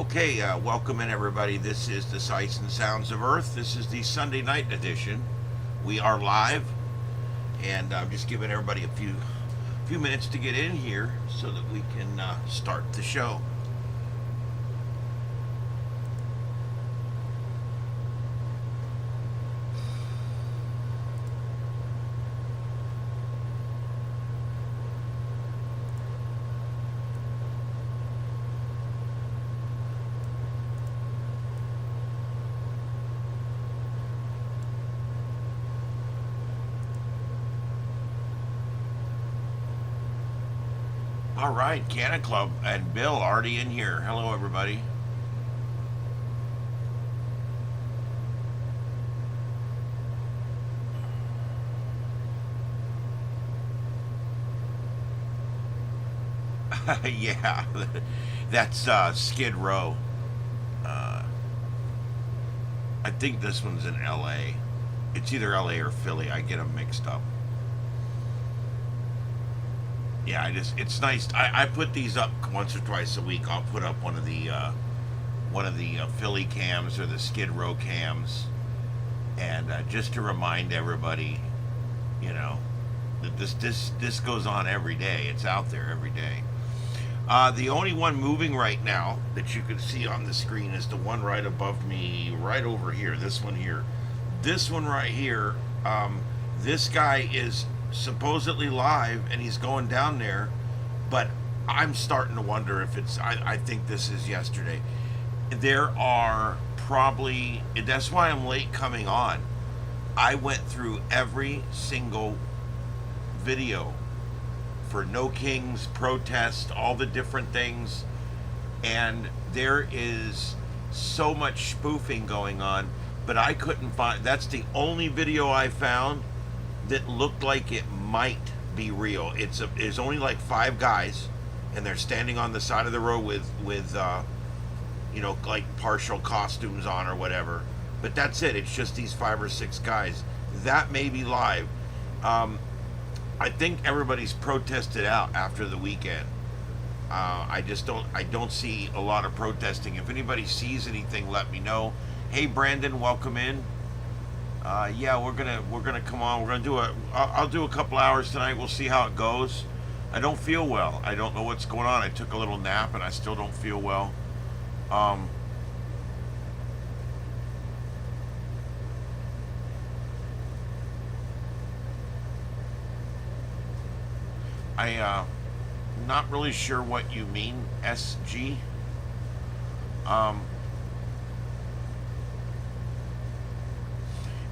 Okay, welcome in everybody. This is the Sights and Sounds of Earth. This is the Sunday night edition. We are live, and I'm just giving everybody a few minutes to get in here so that we can start the show. All right, Canna Club and Bill already in here. Hello, everybody. Yeah, that's Skid Row. Uh, I think this one's in L.A. It's either L.A. or Philly. I get them mixed up. Yeah, it's nice. I put these up once or twice a week. I'll put up one of the Philly cams or the Skid Row cams, and just to remind everybody, you know, that this goes on every day. It's out there every day. The only one moving right now that you can see on the screen is the one right above me, right over here. This one here. This one right here. This guy is supposedly live and he's going down there, but I'm starting to wonder if it's. I think this is yesterday. There are probably. That's why I'm late coming on. I went through every single video for No Kings protest, all the different things, and there is so much spoofing going on, but I couldn't find. That's the only video I found that looked like it might be real. It's only like five guys, and they're standing on the side of the road with like partial costumes on or whatever. But that's it. It's just these five or six guys. That may be live. I think everybody's protested out after the weekend. I don't see a lot of protesting. If anybody sees anything, let me know. Hey Brandon, welcome in. Yeah, we're gonna come on. We're gonna do I'll do a couple hours tonight. We'll see how it goes. I don't feel well. I don't know what's going on. I took a little nap and I still don't feel well. Um, Not really sure what you mean, SG. Um,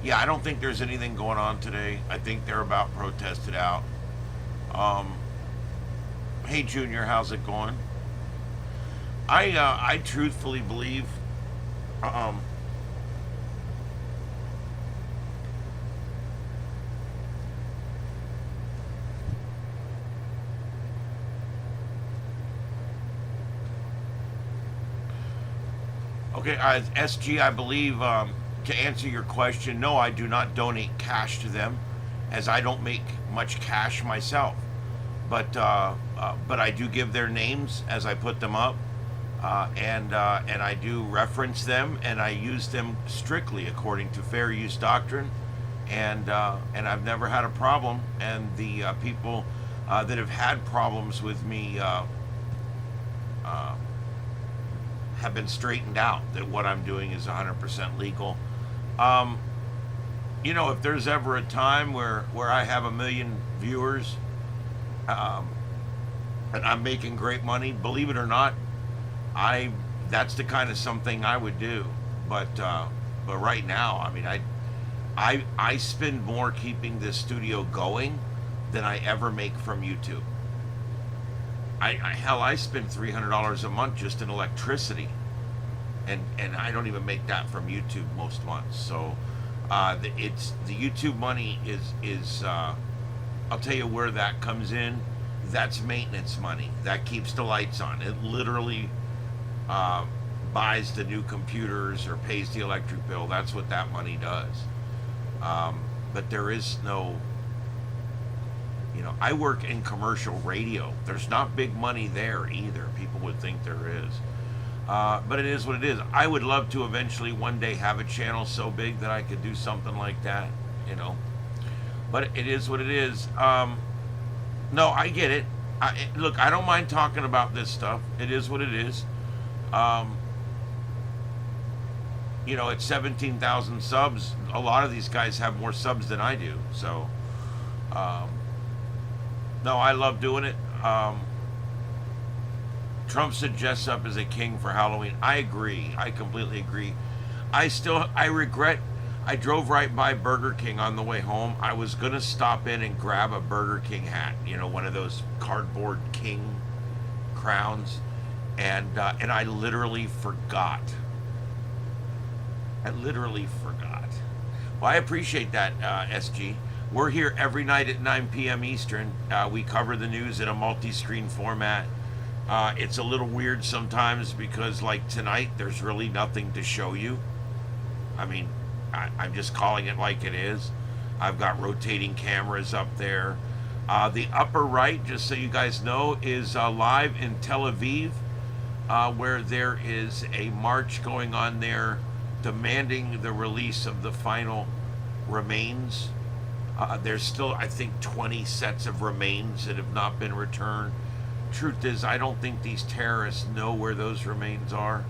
yeah, I don't think there's anything going on today. I think they're about protested out. Um, hey Junior, how's it going? I truthfully believe. Um, okay, SG, I believe. To answer your question, no, I do not donate cash to them, as I don't make much cash myself. But I do give their names as I put them up, and I do reference them, and I use them strictly according to fair use doctrine, and I've never had a problem. And the people that have had problems with me uh, have been straightened out. That what I'm doing is 100% legal. Um, if there's ever a time where I have a million viewers, um, and I'm making great money, believe it or not, I that's the kind of something I would do. But right now, I mean, I spend more keeping this studio going than I ever make from YouTube. Hell, I spend $300 a month just in electricity, and I don't even make that from YouTube most months. So it's the YouTube money is I'll tell you where that comes in. That's maintenance money. That keeps the lights on. It literally uh, buys the new computers or pays the electric bill. That's what that money does. But there is no, I work in commercial radio. There's not big money there either. People would think there is. But it is what it is. I would love to eventually one day have a channel so big that I could do something like that, you know. But it is what it is. No, I get it. Look, I don't mind talking about this stuff. It is what it is. Um, you know, at 17,000 subs, a lot of these guys have more subs than I do. So, um, no, I love doing it. Trump said Jessup is a king for Halloween. I agree. I completely agree. I regret, I drove right by Burger King on the way home. I was going to stop in and grab a Burger King hat, you know, one of those cardboard king crowns. And I literally forgot. I literally forgot. Well, I appreciate that, SG. We're here every night at 9 p.m. Eastern. We cover the news in a multi-screen format. It's a little weird sometimes because, like tonight, there's really nothing to show you. I mean, I'm just calling it like it is. I've got rotating cameras up there. The upper right, just so you guys know, is live in Tel Aviv, where there is a march going on there demanding the release of the final remains. There's still, I think, 20 sets of remains that have not been returned. Truth is, I don't think these terrorists know where those remains are.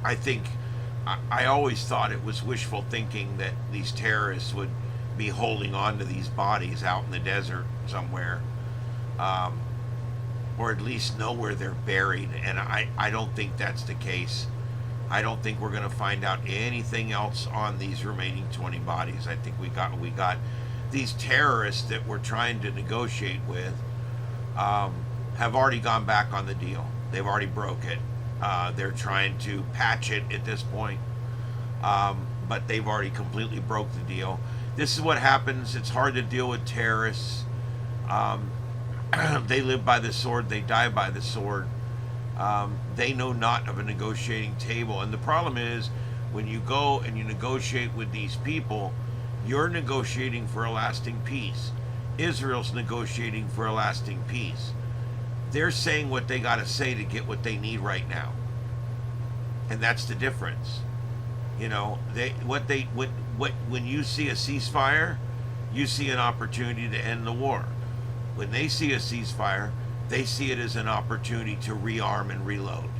I think, I always thought it was wishful thinking that these terrorists would be holding on to these bodies out in the desert somewhere, or at least know where they're buried. And I don't think that's the case. I don't think we're going to find out anything else on these remaining 20 bodies. I think we got these terrorists that we're trying to negotiate with have already gone back on the deal. They've already broke it. They're trying to patch it at this point, but they've already completely broke the deal. This is what happens. It's hard to deal with terrorists. They live by the sword. They die by the sword. They know not of a negotiating table. And the problem is, when you go and you negotiate with these people, you're negotiating for a lasting peace. Israel's negotiating for a lasting peace. They're saying what they got to say to get what they need right now. And that's the difference. You know, when you see a ceasefire, you see an opportunity to end the war. When they see a ceasefire, they see it as an opportunity to rearm and reload.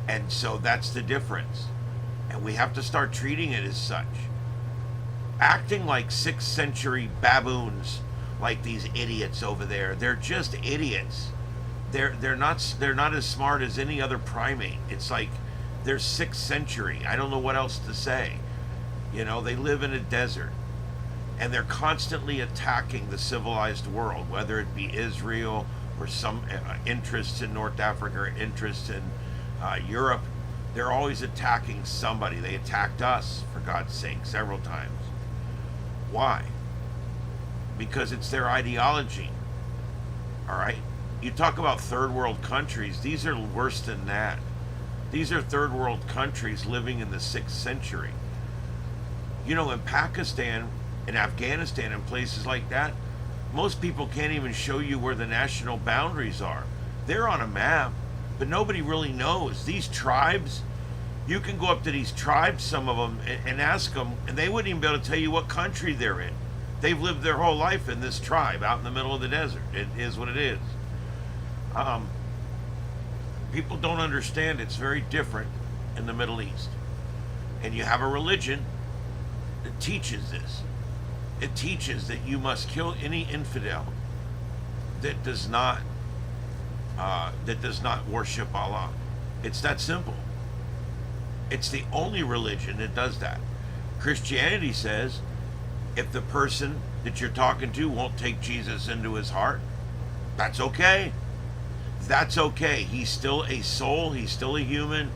And so that's the difference. And we have to start treating it as such. Acting like 6th century baboons, like these idiots over there. They're just idiots. They're not as smart as any other primate. It's like they're 6th century. I don't know what else to say. You know, they live in a desert. And they're constantly attacking the civilized world, whether it be Israel or some interests in North Africa or interests in Europe. They're always attacking somebody. They attacked us, for God's sake, several times. Why? Because it's their ideology. All right? You talk about third world countries. These are worse than that. These are third world countries living in the 6th century. You know, in Pakistan, in Afghanistan, and places like that, most people can't even show you where the national boundaries are. They're on a map, but nobody really knows. These tribes, you can go up to these tribes, some of them, and ask them, and they wouldn't even be able to tell you what country they're in. They've lived their whole life in this tribe out in the middle of the desert. It is what it is. People don't understand it's very different in the Middle East. And you have a religion that teaches this. It teaches that you must kill any infidel that does not worship Allah. It's that simple. It's the only religion that does that. Christianity says if the person that you're talking to won't take Jesus into his heart, that's okay. That's okay. He's still a soul. He's still a human.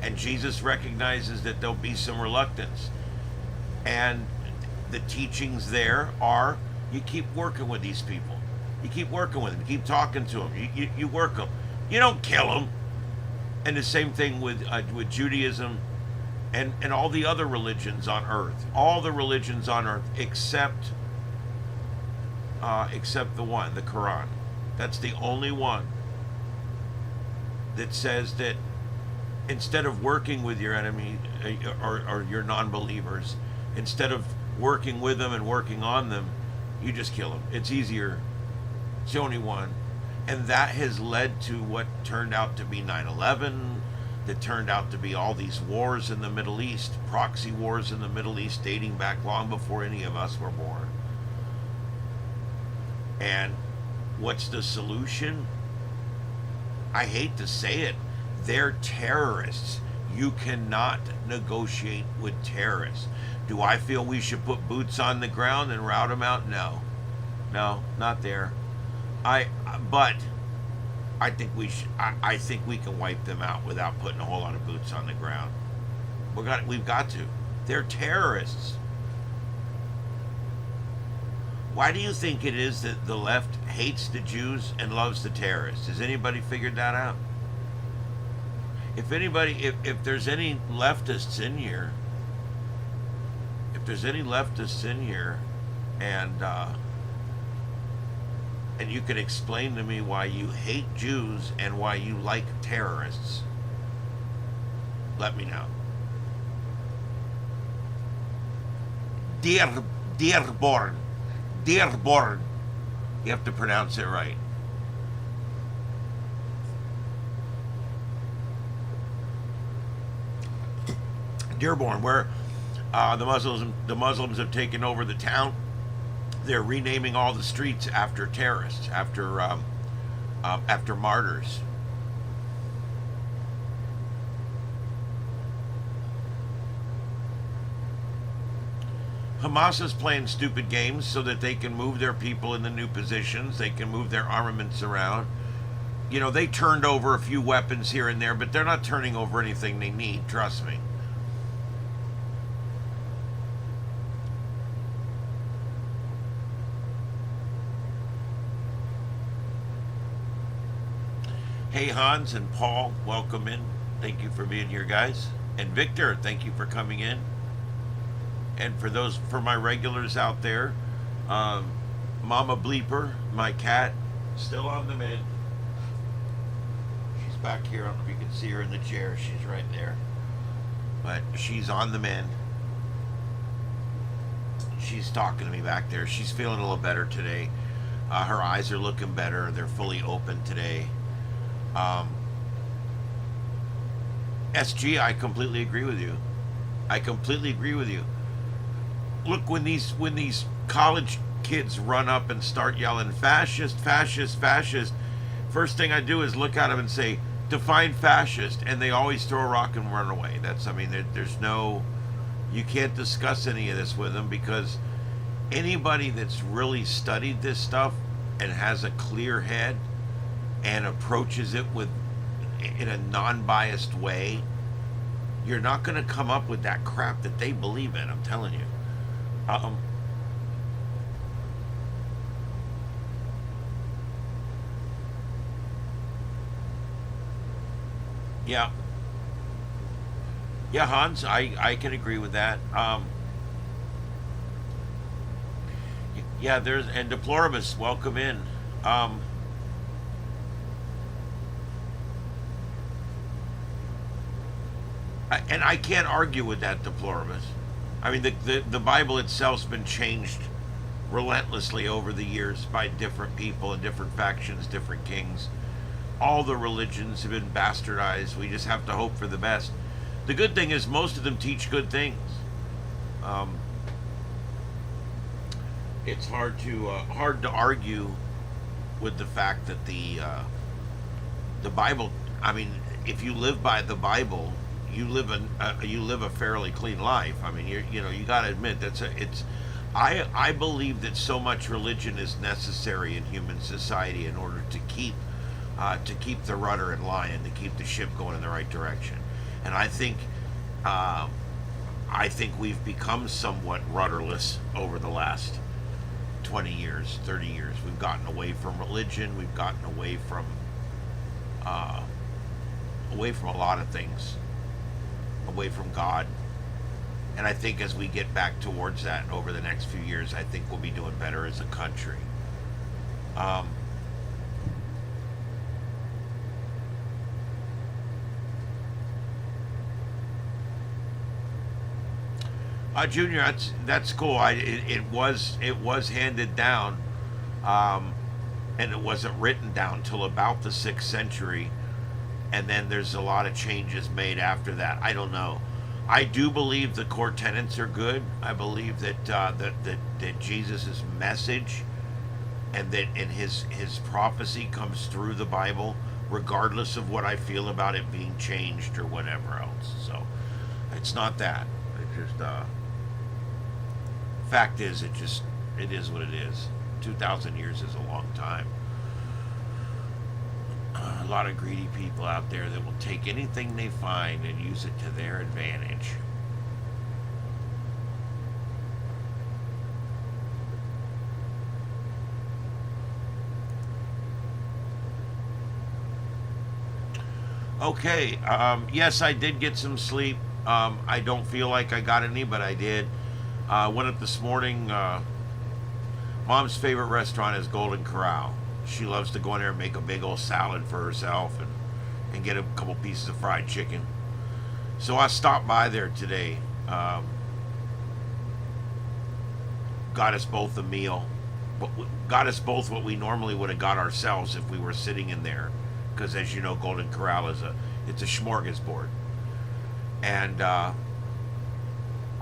And Jesus recognizes that there'll be some reluctance. And the teachings there are, you keep working with these people. You keep working with them. You keep talking to them. You work them. You don't kill them. And the same thing with Judaism and all the other religions on earth. All the religions on earth except the one, the Quran. That's the only one that says that instead of working with your enemy or your non-believers, instead of working with them and working on them, you just kill them. It's easier. It's the only one. And that has led to what turned out to be 9/11, that turned out to be all these wars in the Middle East, proxy wars in the Middle East dating back long before any of us were born. And what's the solution? I hate to say it, they're terrorists. You cannot negotiate with terrorists. Do I feel we should put boots on the ground and rout them out? No. No, not there. But I think we should. I think we can wipe them out without putting a whole lot of boots on the ground. We've got to. They're terrorists. Why do you think it is that the left hates the Jews and loves the terrorists? Has anybody figured that out? If there's any leftists in here, and you can explain to me why you hate Jews and why you like terrorists, let me know. Dearborn. You have to pronounce it right. Dearborn, where the Muslims have taken over the town. They're renaming all the streets after terrorists, after martyrs. Hamas is playing stupid games so that they can move their people in the new positions. They can move their armaments around. You know, they turned over a few weapons here and there, but they're not turning over anything they need, trust me. Hey, Hans and Paul, welcome in. Thank you for being here, guys. And Victor, thank you for coming in. And for my regulars out there, Mama Bleeper, my cat, still on the mend. She's back here. I don't know if you can see her in the chair. She's right there. But she's on the mend. She's talking to me back there. She's feeling a little better today. Her eyes are looking better. They're fully open today. SG, I completely agree with you. Look, when these college kids run up and start yelling fascist, fascist, fascist, first thing I do is look at them and say, define fascist, and they always throw a rock and run away. You can't discuss any of this with them, because anybody that's really studied this stuff and has a clear head and approaches it in a non-biased way, you're not going to come up with that crap that they believe in, I'm telling you. Yeah, Hans, I can agree with that. And Deploribus, welcome in. And I can't argue with that, Deploribus. I mean, the Bible itself's been changed relentlessly over the years by different people and different factions, different kings. All the religions have been bastardized. We just have to hope for the best. The good thing is most of them teach good things. It's hard to argue with the fact that the Bible. I mean, if you live by the Bible, you live a fairly clean life. I mean, you got to admit I believe that so much religion is necessary in human society in order to keep the rudder in line, to keep the ship going in the right direction. And I think we've become somewhat rudderless over the last 20 years, 30 years. We've gotten away from religion. We've gotten away from a lot of things. Away from God. And I think as we get back towards that over the next few years, I think we'll be doing better as a country. Junior, that's cool. It was handed down, um, and it wasn't written down till about the 6th century, and then there's a lot of changes made after that. I don't know. I do believe the core tenets are good. I believe that Jesus' message and his prophecy comes through the Bible, regardless of what I feel about it being changed or whatever else. So it's not that. It just fact is, it is what it is. 2,000 years is a long time. A lot of greedy people out there that will take anything they find and use it to their advantage. Okay, yes, I did get some sleep. I don't feel like I got any, but I did. Went up this morning. Mom's favorite restaurant is Golden Corral. She loves to go in there and make a big old salad for herself and get a couple pieces of fried chicken. So I stopped by there today. Got us both a meal. Got us both what we normally would have got ourselves if we were sitting in there. Because as you know, Golden Corral it's a smorgasbord. And I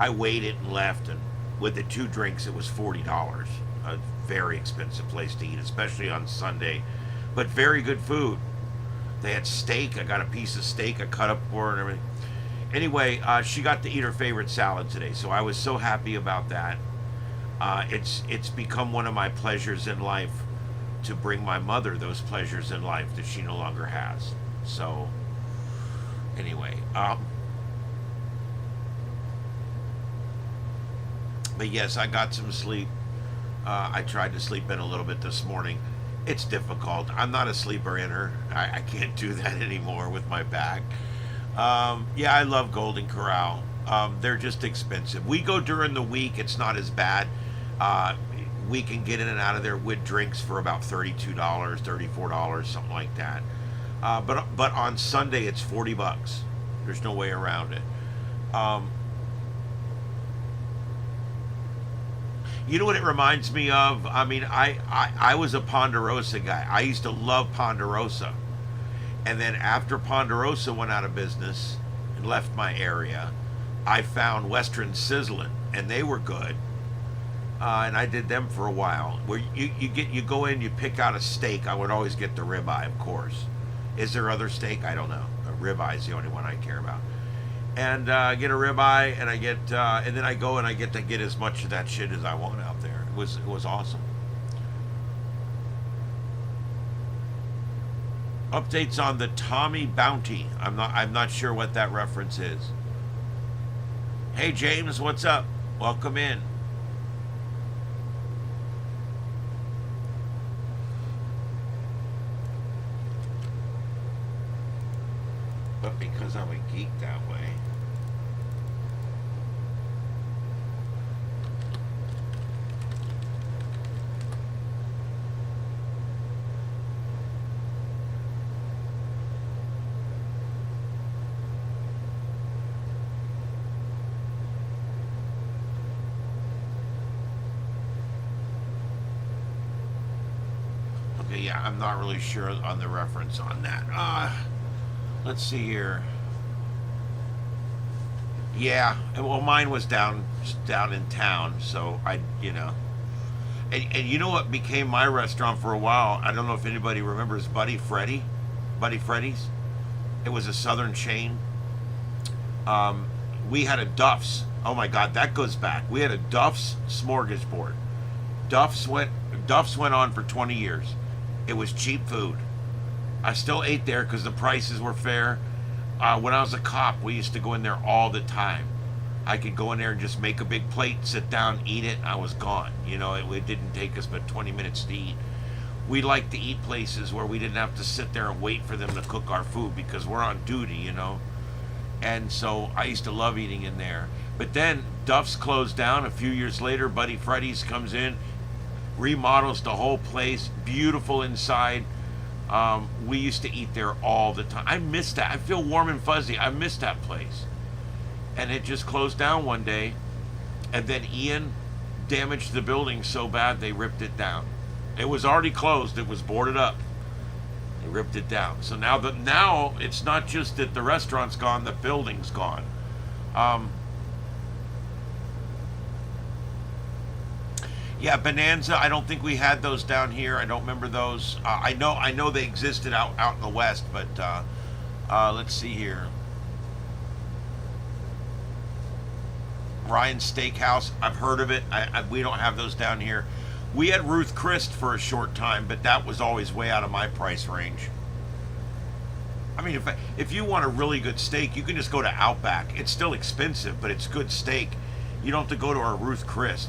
weighed it and left, and with the 2 drinks, it was $40. A very expensive place to eat, especially on Sunday, but very good food. They had steak. I got a piece of steak I cut up for her and everything. Anyway, she got to eat her favorite salad today, so I was so happy about that. It's become one of my pleasures in life to bring my mother those pleasures in life that she no longer has. So anyway, but yes, I got some sleep. I tried to sleep in a little bit this morning. It's difficult. I'm not a sleeper inner. I can't do that anymore with my back. Yeah, I love Golden Corral. They're just expensive. We go during the week. It's not as bad. We can get in and out of there with drinks for about $32, $34, something like that. But on Sunday it's $40. There's no way around it. You know what it reminds me of? I mean, I was a Ponderosa guy. I used to love Ponderosa. And then after Ponderosa went out of business and left my area, I found Western Sizzlin', and they were good. And I did them for a while. Where you go in, you pick out a steak. I would always get the ribeye, of course. Is there other steak? I don't know. A ribeye is the only one I care about. And I get a ribeye, and and then I go and I get to get as much of that shit as I want out there. It was awesome. Updates on the Tommy Bounty. I'm not sure what that reference is. Hey James, what's up? Welcome in. But because I'm a geek that way. Okay, yeah, I'm not really sure on the reference on that. Let's see here. Yeah, well, mine was down in town, so and you know what became my restaurant for a while? I don't know if anybody remembers Buddy Freddy's. It was a southern chain. We had a Duff's. Oh my God, that goes back. We had a Duff's smorgasbord. Duff's went on for 20 years. It was cheap food. I still ate there because the prices were fair. When I was a cop, we used to go in there all the time. I could go in there and just make a big plate, sit down, eat it, and I was gone. It didn't take us but 20 minutes to eat. We liked to eat places where we didn't have to sit there and wait for them to cook our food because we're on duty, And so I used to love eating in there. But then Duff's closed down. A few years later, Buddy Freddy's comes in, remodels the whole place, beautiful inside. We used to eat there all the time. I miss that. I feel warm and fuzzy. I miss that place. And it just closed down one day. And then Ian damaged the building so bad they ripped it down. It was already closed. It was boarded up. They ripped it down. So now it's not just that the restaurant's gone, the building's gone. Yeah, Bonanza. I don't think we had those down here. I don't remember those. I know they existed out in the west, but let's see here. Ryan's Steakhouse. I've heard of it. We don't have those down here. We had Ruth Chris for a short time, but that was always way out of my price range. I mean, if you want a really good steak, you can just go to Outback. It's still expensive, but it's good steak. You don't have to go to our Ruth Chris.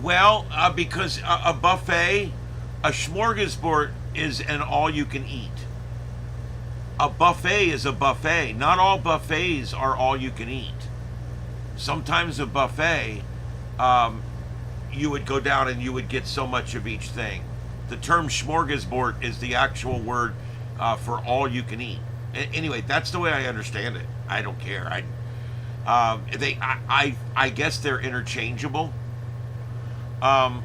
Well, because a buffet, a smorgasbord is an all-you-can-eat. A buffet is a buffet. Not all buffets are all-you-can-eat. Sometimes a buffet, you would go down and you would get so much of each thing. The term smorgasbord is the actual word for all-you-can-eat. Anyway, that's the way I understand it. I don't care. I guess they're interchangeable. A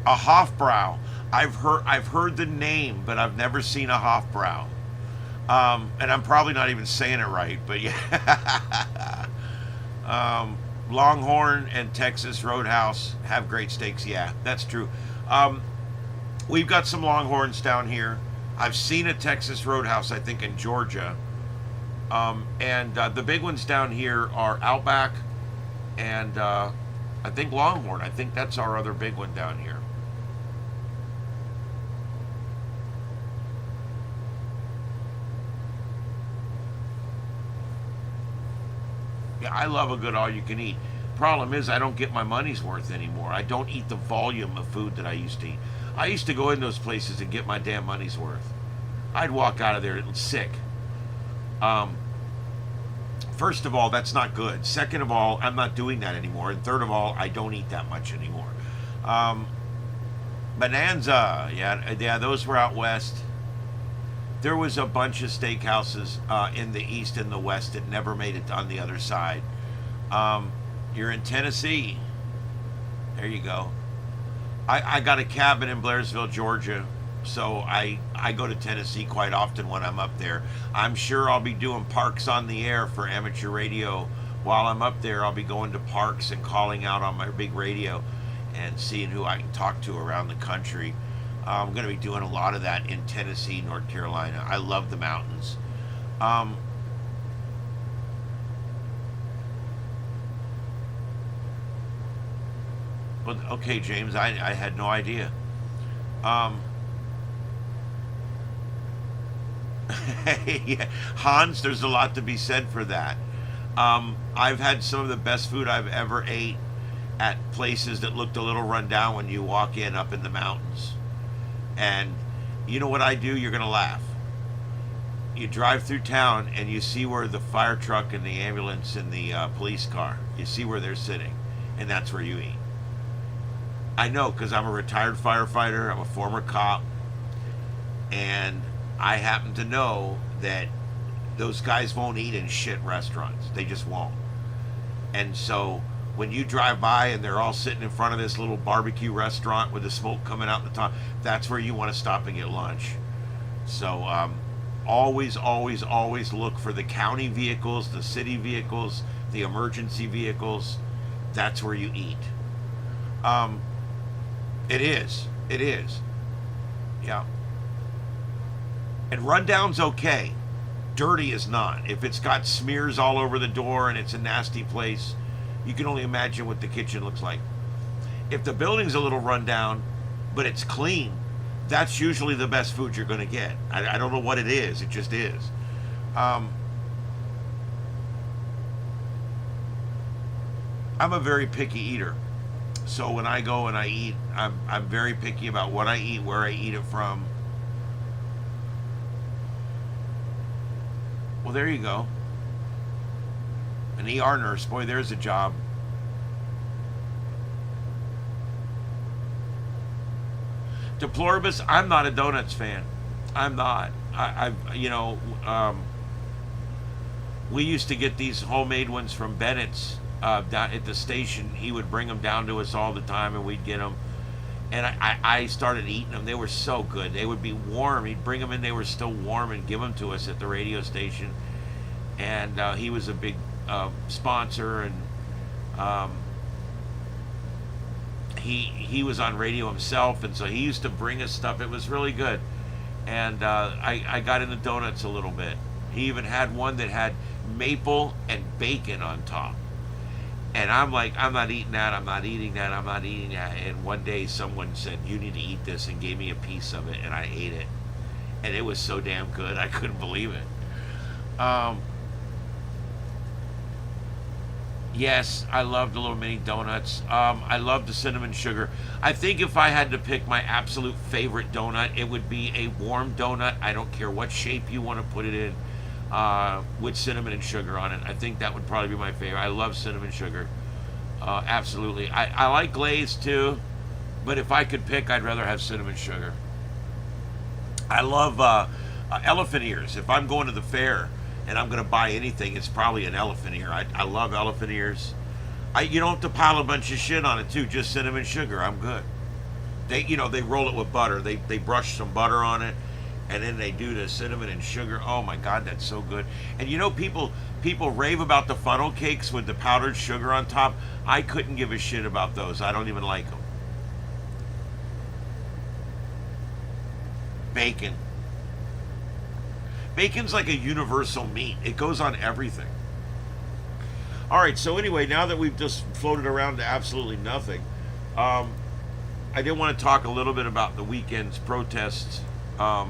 Hofbrau. I've heard the name, but I've never seen a Hofbrau. And I'm probably not even saying it right, but yeah. Longhorn and Texas Roadhouse have great steaks. Yeah, that's true. We've got some Longhorns down here. I've seen a Texas Roadhouse, I think, in Georgia. And the big ones down here are Outback and I think Longhorn. I think that's our other big one down here. Yeah, I love a good all-you-can-eat. Problem is, I don't get my money's worth anymore. I don't eat the volume of food that I used to eat. I used to go in those places and get my damn money's worth. I'd walk out of there sick. First of all, that's not good. Second of all, I'm not doing that anymore. And third of all, I don't eat that much anymore. Bonanza, yeah, those were out west. There was a bunch of steakhouses in the east and the west that never made it on the other side. You're in Tennessee. There you go. I got a cabin in Blairsville, Georgia, so I go to Tennessee quite often when I'm up there. I'm sure I'll be doing Parks on the Air for amateur radio. While I'm up there, I'll be going to parks and calling out on my big radio and seeing who I can talk to around the country. I'm going to be doing a lot of that in Tennessee, North Carolina. I love the mountains. Well, okay, James, I had no idea. Yeah, Hans, there's a lot to be said for that. I've had some of the best food I've ever ate at places that looked a little run down when you walk in up in the mountains. And you know what I do? You're going to laugh. You drive through town and you see where the fire truck and the ambulance and the police car, you see where they're sitting, and that's where you eat. I know, because I'm a retired firefighter, I'm a former cop, and I happen to know that those guys won't eat in shit restaurants. They just won't. And so when you drive by and they're all sitting in front of this little barbecue restaurant with the smoke coming out the top, that's where you want to stop and get lunch. So always look for the county vehicles, the city vehicles, the emergency vehicles. That's where you eat. It is. Yeah. And rundown's okay. Dirty is not. If it's got smears all over the door and it's a nasty place, you can only imagine what the kitchen looks like. If the building's a little run down, but it's clean, that's usually the best food you're going to get. I don't know what it is. It just is. I'm a very picky eater. So when I go and I eat, I'm very picky about what I eat, where I eat it from. Well, there you go. An ER nurse, boy, there's a job. Deploribus, I'm not a donuts fan. I'm not. We used to get these homemade ones from Bennett's down at the station. He would bring them down to us all the time, and we'd get them. And I started eating them. They were so good. They would be warm. He'd bring them in. They were still warm and give them to us at the radio station. And he was a big sponsor, and he was on radio himself, and so he used to bring us stuff. It was really good. And I got into donuts a little bit. He even had one that had maple and bacon on top. And I'm like, I'm not eating that, I'm not eating that, I'm not eating that. And one day someone said, you need to eat this, and gave me a piece of it, and I ate it. And it was so damn good, I couldn't believe it. Yes, I love the little mini donuts. I love the cinnamon sugar. I think if I had to pick my absolute favorite donut, it would be a warm donut. I don't care what shape you want to put it in, with cinnamon and sugar on it. I think that would probably be my favorite. I love cinnamon sugar. Absolutely. I like glaze too, but if I could pick, I'd rather have cinnamon sugar. I love elephant ears. If I'm going to the fair and I'm going to buy anything, it's probably an elephant ear. I love elephant ears. You don't have to pile a bunch of shit on it too. Just cinnamon sugar. I'm good. They roll it with butter. They brush some butter on it, and then they do the cinnamon and sugar. Oh my God, that's so good. And people rave about the funnel cakes with the powdered sugar on top. I couldn't give a shit about those. I don't even like them. Bacon. Bacon's like a universal meat. It goes on everything. All right, so anyway, now that we've just floated around to absolutely nothing, I did want to talk a little bit about the weekend's protests. The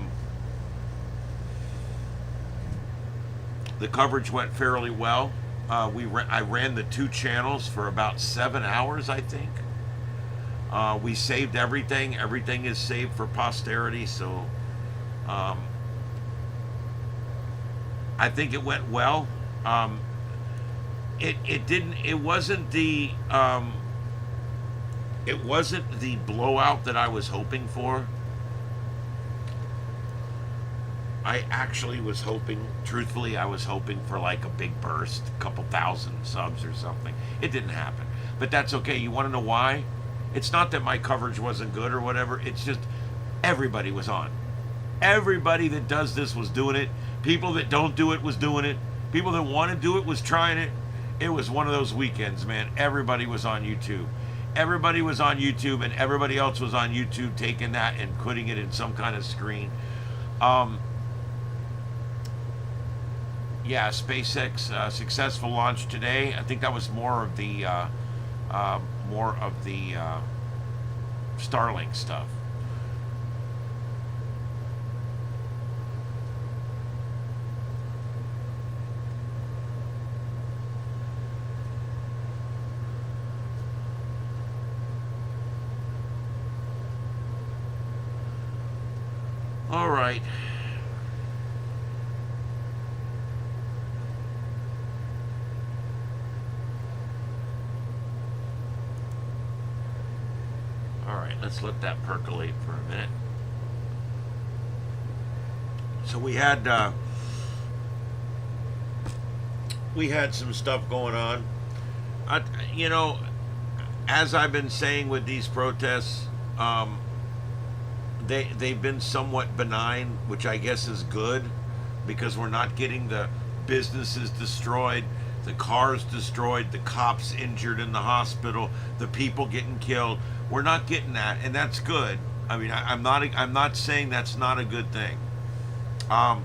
coverage went fairly well. I ran the 2 channels for about 7 hours, I think. We saved everything. Everything is saved for posterity, so I think it went well. It wasn't the blowout that I was hoping for. I actually was hoping, truthfully, I was hoping for like a big burst, a couple thousand subs or something. It didn't happen, but that's okay. You want to know why? It's not that my coverage wasn't good or whatever. It's just everybody was on. Everybody that does this was doing it. People that don't do it was doing it. People that want to do it was trying it. It was one of those weekends, man. Everybody was on YouTube. Everybody was on YouTube, and everybody else was on YouTube taking that and putting it in some kind of screen. Yeah, SpaceX successful launch today. I think that was more of the Starlink stuff. All right. All right, let's let that percolate for a minute. So we had some stuff going on. As I've been saying with these protests, they've been somewhat benign, which I guess is good, because we're not getting the businesses destroyed, the cars destroyed, the cops injured in the hospital, the people getting killed. We're not getting that, and that's good. I mean, I'm not saying that's not a good thing. I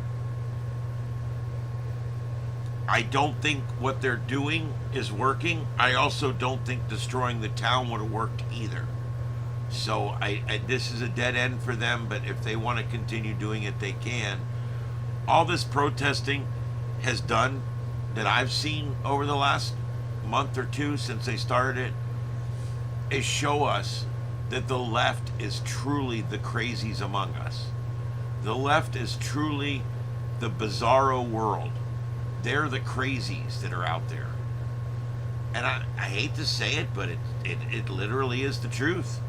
don't think what they're doing is working. I also don't think destroying the town would have worked either. So this is a dead end for them, but if they want to continue doing it, they can. All this protesting has done that I've seen over the last month or two since they started it is show us that the left is truly the crazies among us. The left is truly the bizarro world. They're the crazies that are out there. And I hate to say it, but it literally is the truth.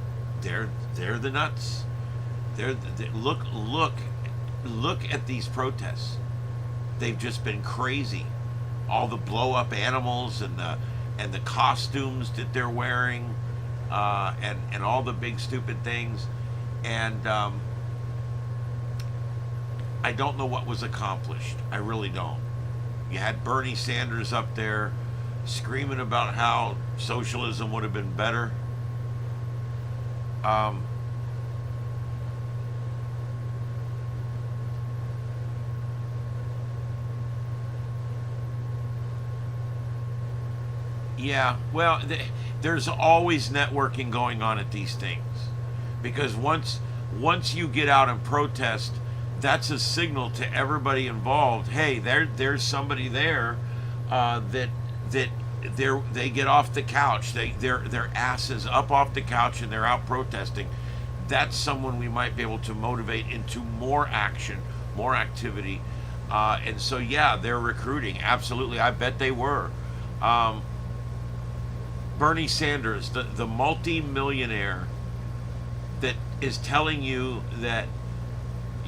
They're the nuts. Look at these protests. They've just been crazy. All the blow up animals and the costumes that they're wearing, and all the big stupid things, and I don't know what was accomplished. I really don't. You had Bernie Sanders up there screaming about how socialism would have been better. Um, yeah, well, there's always networking going on at these things, because once you get out and protest, that's a signal to everybody involved. Hey, there's somebody there, that they get off the couch, their asses up off the couch, and they're out protesting. That's someone we might be able to motivate into more action, more activity, and so yeah, they're recruiting. Absolutely, I bet they were. Um, Bernie Sanders, the multi-millionaire that is telling you that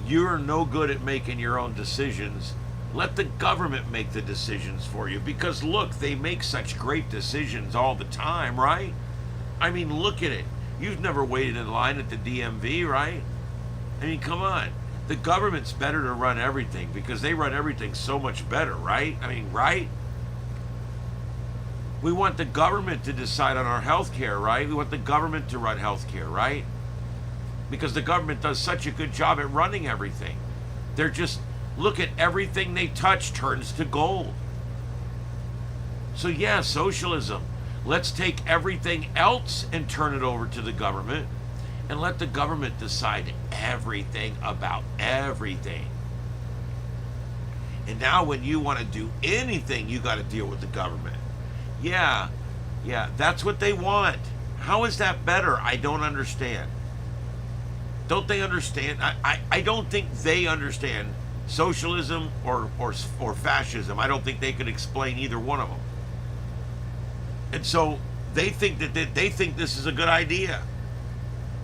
you're no good at making your own decisions. Let the government make the decisions for you, because look, they make such great decisions all the time, right? I mean, look at it. You've never waited in line at the DMV, right? I mean, come on. The government's better to run everything because they run everything so much better, right? I mean, right? We want the government to decide on our health care, right? We want the government to run health care, right? Because the government does such a good job at running everything. They're just, look at everything they touch turns to gold. So yeah, socialism. Let's take everything else and turn it over to the government and let the government decide everything about everything. And now when you want to do anything, you got to deal with the government. Yeah, that's what they want. How is that better? I don't understand. Don't they understand? I don't think they understand socialism or fascism. I don't think they could explain either one of them. And so they think that they think this is a good idea.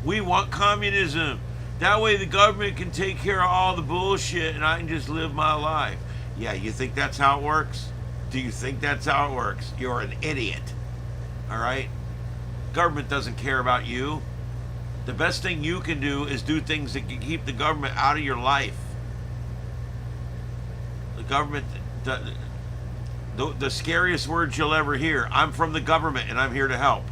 We want communism. That way the government can take care of all the bullshit and I can just live my life. Yeah, you think that's how it works? Do you think that's how it works? You're an idiot. All right? Government doesn't care about you. The best thing you can do is do things that can keep the government out of your life. The government, the scariest words you'll ever hear: I'm from the government and I'm here to help.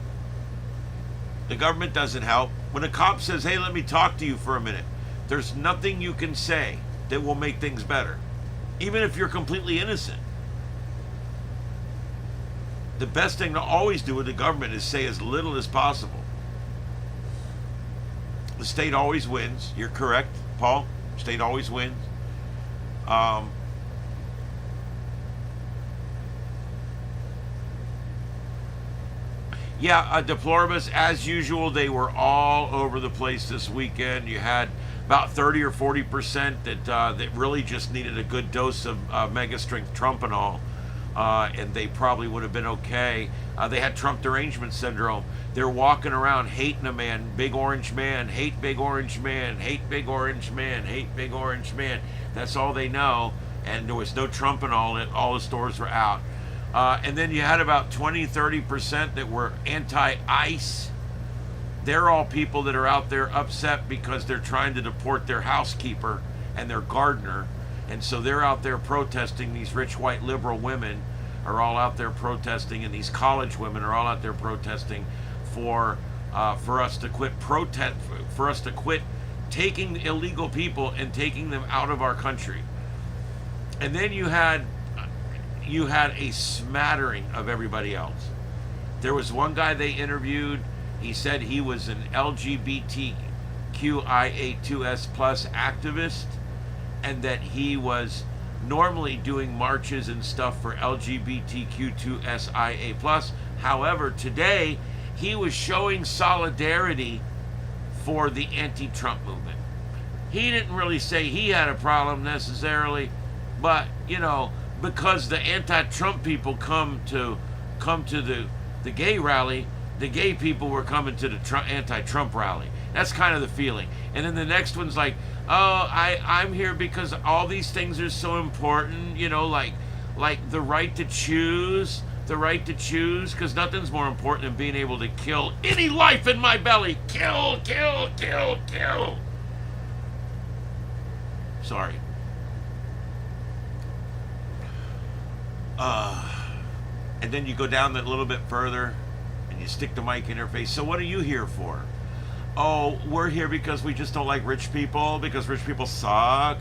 The government doesn't help. When a cop says, hey, let me talk to you for a minute, there's nothing you can say that will make things better, even if you're completely innocent. The best thing to always do with the government is say as little as possible. The state always wins. You're correct, Paul. State always wins. Deplorabus, as usual, they were all over the place this weekend. You had about 30 or 40% that really just needed a good dose of mega strength Trumpanol, and they probably would have been okay. They had Trump derangement syndrome. They're walking around hating a man, big orange man, hate big orange man, hate big orange man, hate big orange man. That's all they know. And there was no Trumpanol in it. All the stores were out. And then you had about 20-30% that were anti-ICE. They're all people that are out there upset because they're trying to deport their housekeeper and their gardener. And so they're out there protesting. These rich white liberal women are all out there protesting, and these college women are all out there protesting for us to quit for us to quit taking illegal people and taking them out of our country. And then you had a smattering of everybody else. There was one guy they interviewed. He said he was an LGBTQIA2S plus activist, and that he was normally doing marches and stuff for LGBTQ2SIA plus. However, today he was showing solidarity for the anti-Trump movement. He didn't really say he had a problem necessarily, but because the anti-Trump people come to the gay rally, the gay people were coming to the anti-Trump rally. That's kind of the feeling. And then the next one's like, oh, I'm here because all these things are so important, like the right to choose, because nothing's more important than being able to kill any life in my belly. Kill, kill, kill, kill. Sorry. And then you go down that little bit further and you stick the mic in her face. So what are you here for? Oh, we're here because we just don't like rich people, because rich people suck.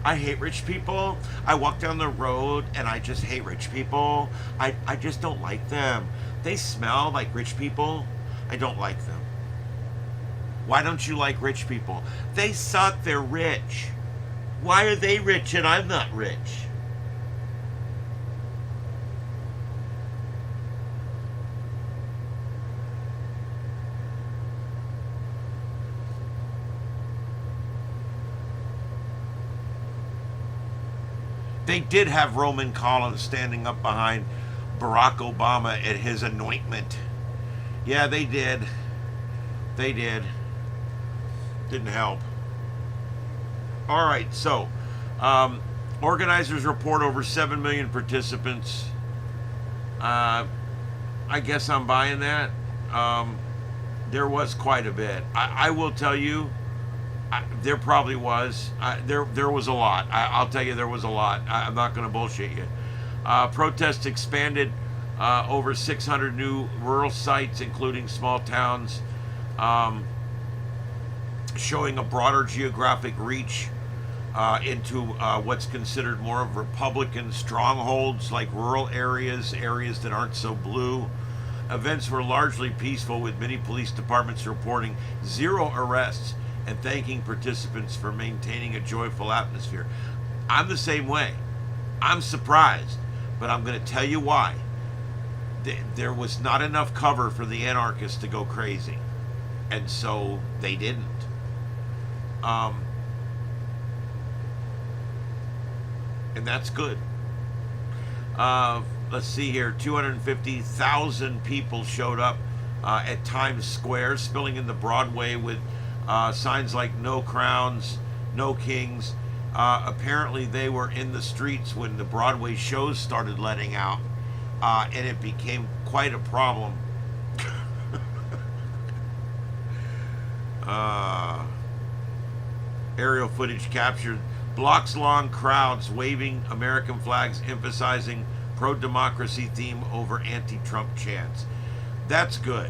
I hate rich people. I walk down the road and I just hate rich people. I just don't like them. They smell like rich people. I don't like them. Why don't you like rich people? They suck. They're rich. Why are they rich and I'm not rich? They did have Roman Collins standing up behind Barack Obama at his anointment. Yeah, they did. They did. Didn't help. All right, so organizers report over 7 million participants. I guess I'm buying that. There was quite a bit. I will tell you, there probably was. There was a lot. I'll tell you, there was a lot. I'm not going to bullshit you. Protests expanded over 600 new rural sites, including small towns, showing a broader geographic reach into what's considered more of Republican strongholds, like rural areas that aren't so blue. Events were largely peaceful, with many police departments reporting 0 arrests and thanking participants for maintaining a joyful atmosphere. I'm the same way. I'm surprised, but I'm going to tell you why. There was not enough cover for the anarchists to go crazy, and so they didn't. And that's good. Let's see here. 250,000 people showed up at Times Square, spilling into Broadway with signs like "No Crowns, No Kings." Apparently, they were in the streets when the Broadway shows started letting out, and it became quite a problem. Aerial footage captured blocks-long crowds waving American flags, emphasizing pro-democracy theme over anti-Trump chants. That's good.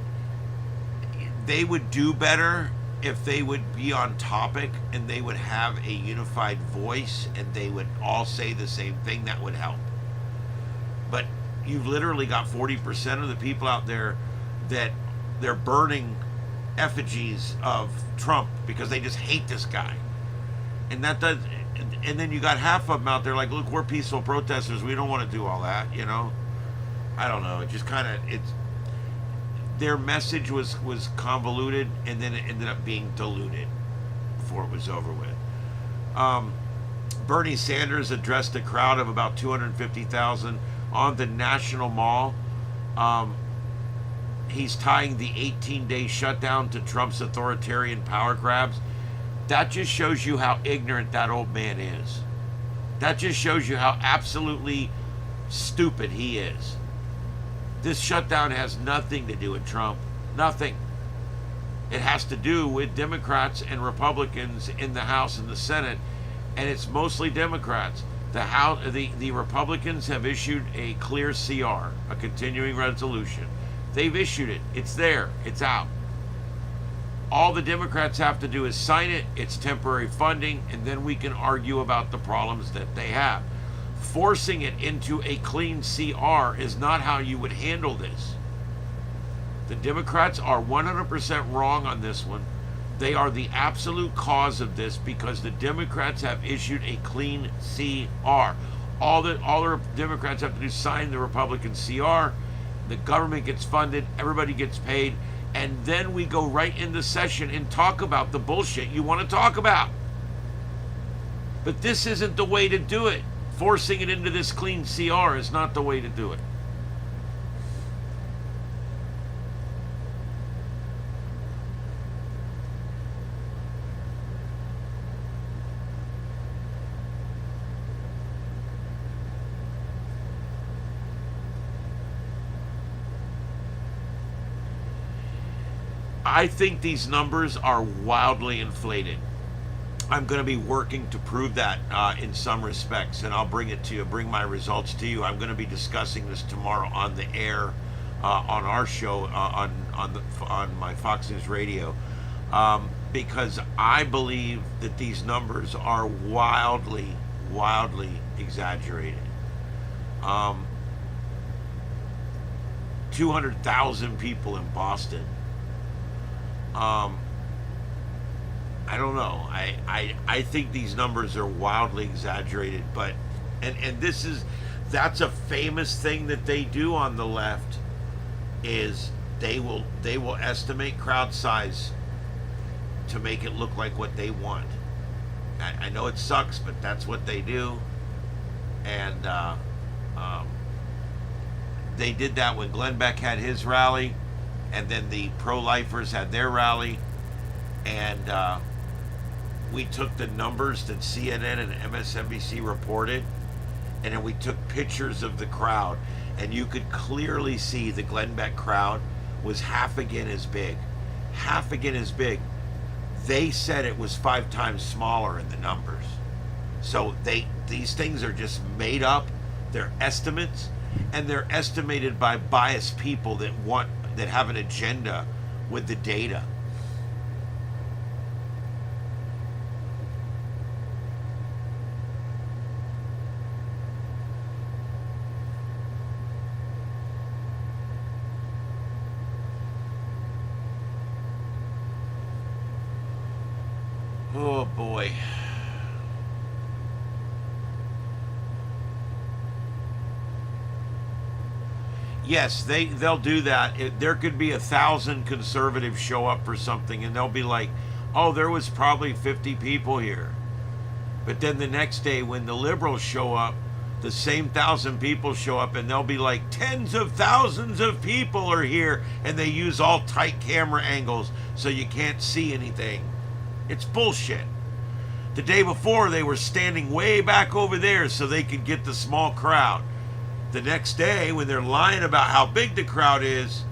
They would do better if they would be on topic and they would have a unified voice and they would all say the same thing. That would help. But you've literally got 40% of the people out there that they're burning effigies of Trump because they just hate this guy. And that does, and then you got half of them out there like, look, we're peaceful protesters. We don't want to do all that, I don't know. It just kind of, their message was convoluted, and then it ended up being diluted before it was over with. Bernie Sanders addressed a crowd of about 250,000 on the National Mall. He's tying the 18-day shutdown to Trump's authoritarian power grabs. That just shows you how ignorant that old man is. That just shows you how absolutely stupid he is. This shutdown has nothing to do with Trump. Nothing. It has to do with Democrats and Republicans in the House and the Senate, and it's mostly Democrats. The Republicans have issued a clear CR, a continuing resolution. They've issued it. It's there. It's out. All the Democrats have to do is sign it. It's temporary funding, and then we can argue about the problems that they have. Forcing it into a clean CR is not how you would handle this. The Democrats are 100% wrong on this one. They are the absolute cause of this because the Democrats have issued a clean CR. All the Democrats have to do is sign the Republican CR. The government gets funded. Everybody gets paid. And then we go right into session and talk about the bullshit you want to talk about. But this isn't the way to do it. Forcing it into this clean CR is not the way to do it. I think these numbers are wildly inflated. I'm going to be working to prove that in some respects, and I'll bring it to you, bring my results to you. I'm going to be discussing this tomorrow on the air, on our show, on my Fox News Radio, because I believe that these numbers are wildly exaggerated. 200,000 people in Boston. I don't know. I think these numbers are wildly exaggerated, but and that's a famous thing that they do on the left is they will estimate crowd size to make it look like what they want. I know it sucks, but that's what they do, and they did that when Glenn Beck had his rally, and then the pro-lifers had their rally, and we took the numbers that CNN and MSNBC reported, and then we took pictures of the crowd, and you could clearly see the Glenn Beck crowd was half again as big. They said it was 5 times smaller in the numbers. So these things are just made up. They're estimates, and they're estimated by biased people that have an agenda with the data. Oh boy. Yes, they'll do that. There could be 1,000 conservatives show up for something, and they'll be like, "Oh, there was probably 50 people here." But then the next day, when the liberals show up, the same 1,000 people show up, and they'll be like, "Tens of thousands of people are here," and they use all tight camera angles so you can't see anything. It's bullshit. The day before, they were standing way back over there so they could get the small crowd. The next day, when they're lying about how big the crowd is,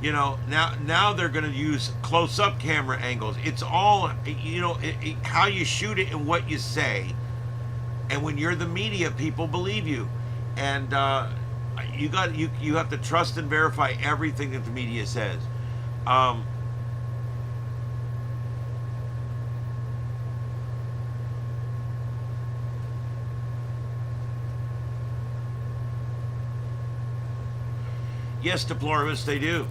now they're going to use close-up camera angles. It's all, how you shoot it and what you say. And when you're the media, people believe you. And you have to trust and verify everything that the media says. Yes, deplorably, they do.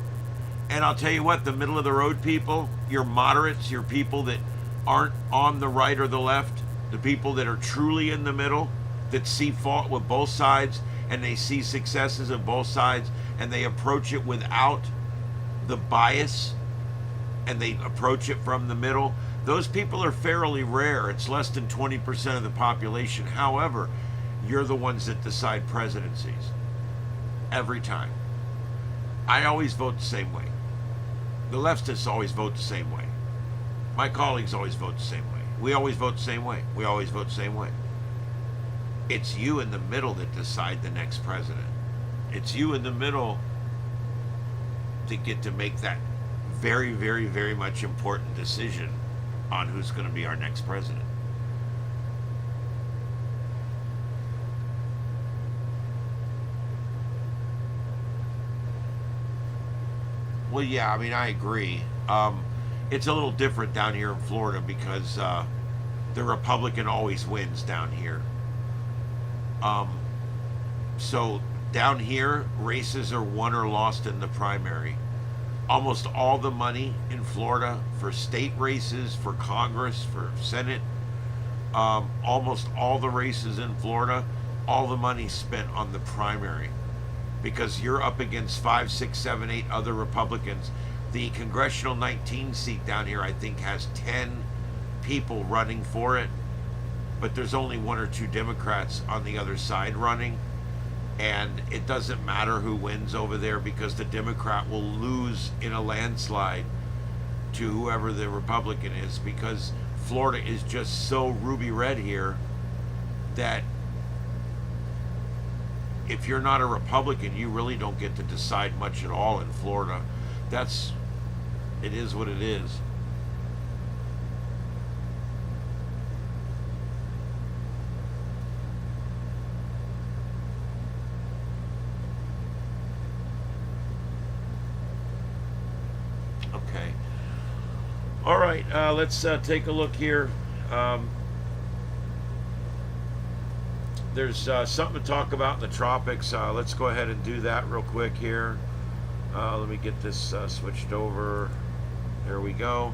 And I'll tell you what, the middle of the road people, your moderates, your people that aren't on the right or the left, the people that are truly in the middle, that see fault with both sides, and they see successes of both sides, and they approach it without the bias, and they approach it from the middle, those people are fairly rare. It's less than 20% of the population. However, you're the ones that decide presidencies. Every time. I always vote the same way. The leftists always vote the same way. My colleagues always vote the same way. We always vote the same way. We always vote the same way. It's you in the middle that decide the next president. It's you in the middle that get to make that very, very, very much important decision on who's going to be our next president. Well, yeah, I mean, I agree. It's a little different down here in Florida because the Republican always wins down here. So down here, races are won or lost in the primary. Almost all the money in Florida for state races, for Congress, for Senate, almost all the races in Florida, all the money spent on the primary. Because you're up against 5, 6, 7, 8 other Republicans. The congressional 19 seat down here, I think, has 10 people running for it, but there's only 1 or 2 Democrats on the other side running, and it doesn't matter who wins over there because the Democrat will lose in a landslide to whoever the Republican is, because Florida is just so ruby red here that if you're not a Republican, you really don't get to decide much at all in Florida. That's It is what it is. Okay. All right. Let's take a look here. Um, there's something to talk about in the tropics. Let's go ahead and do that real quick here. Let me get this switched over. There we go.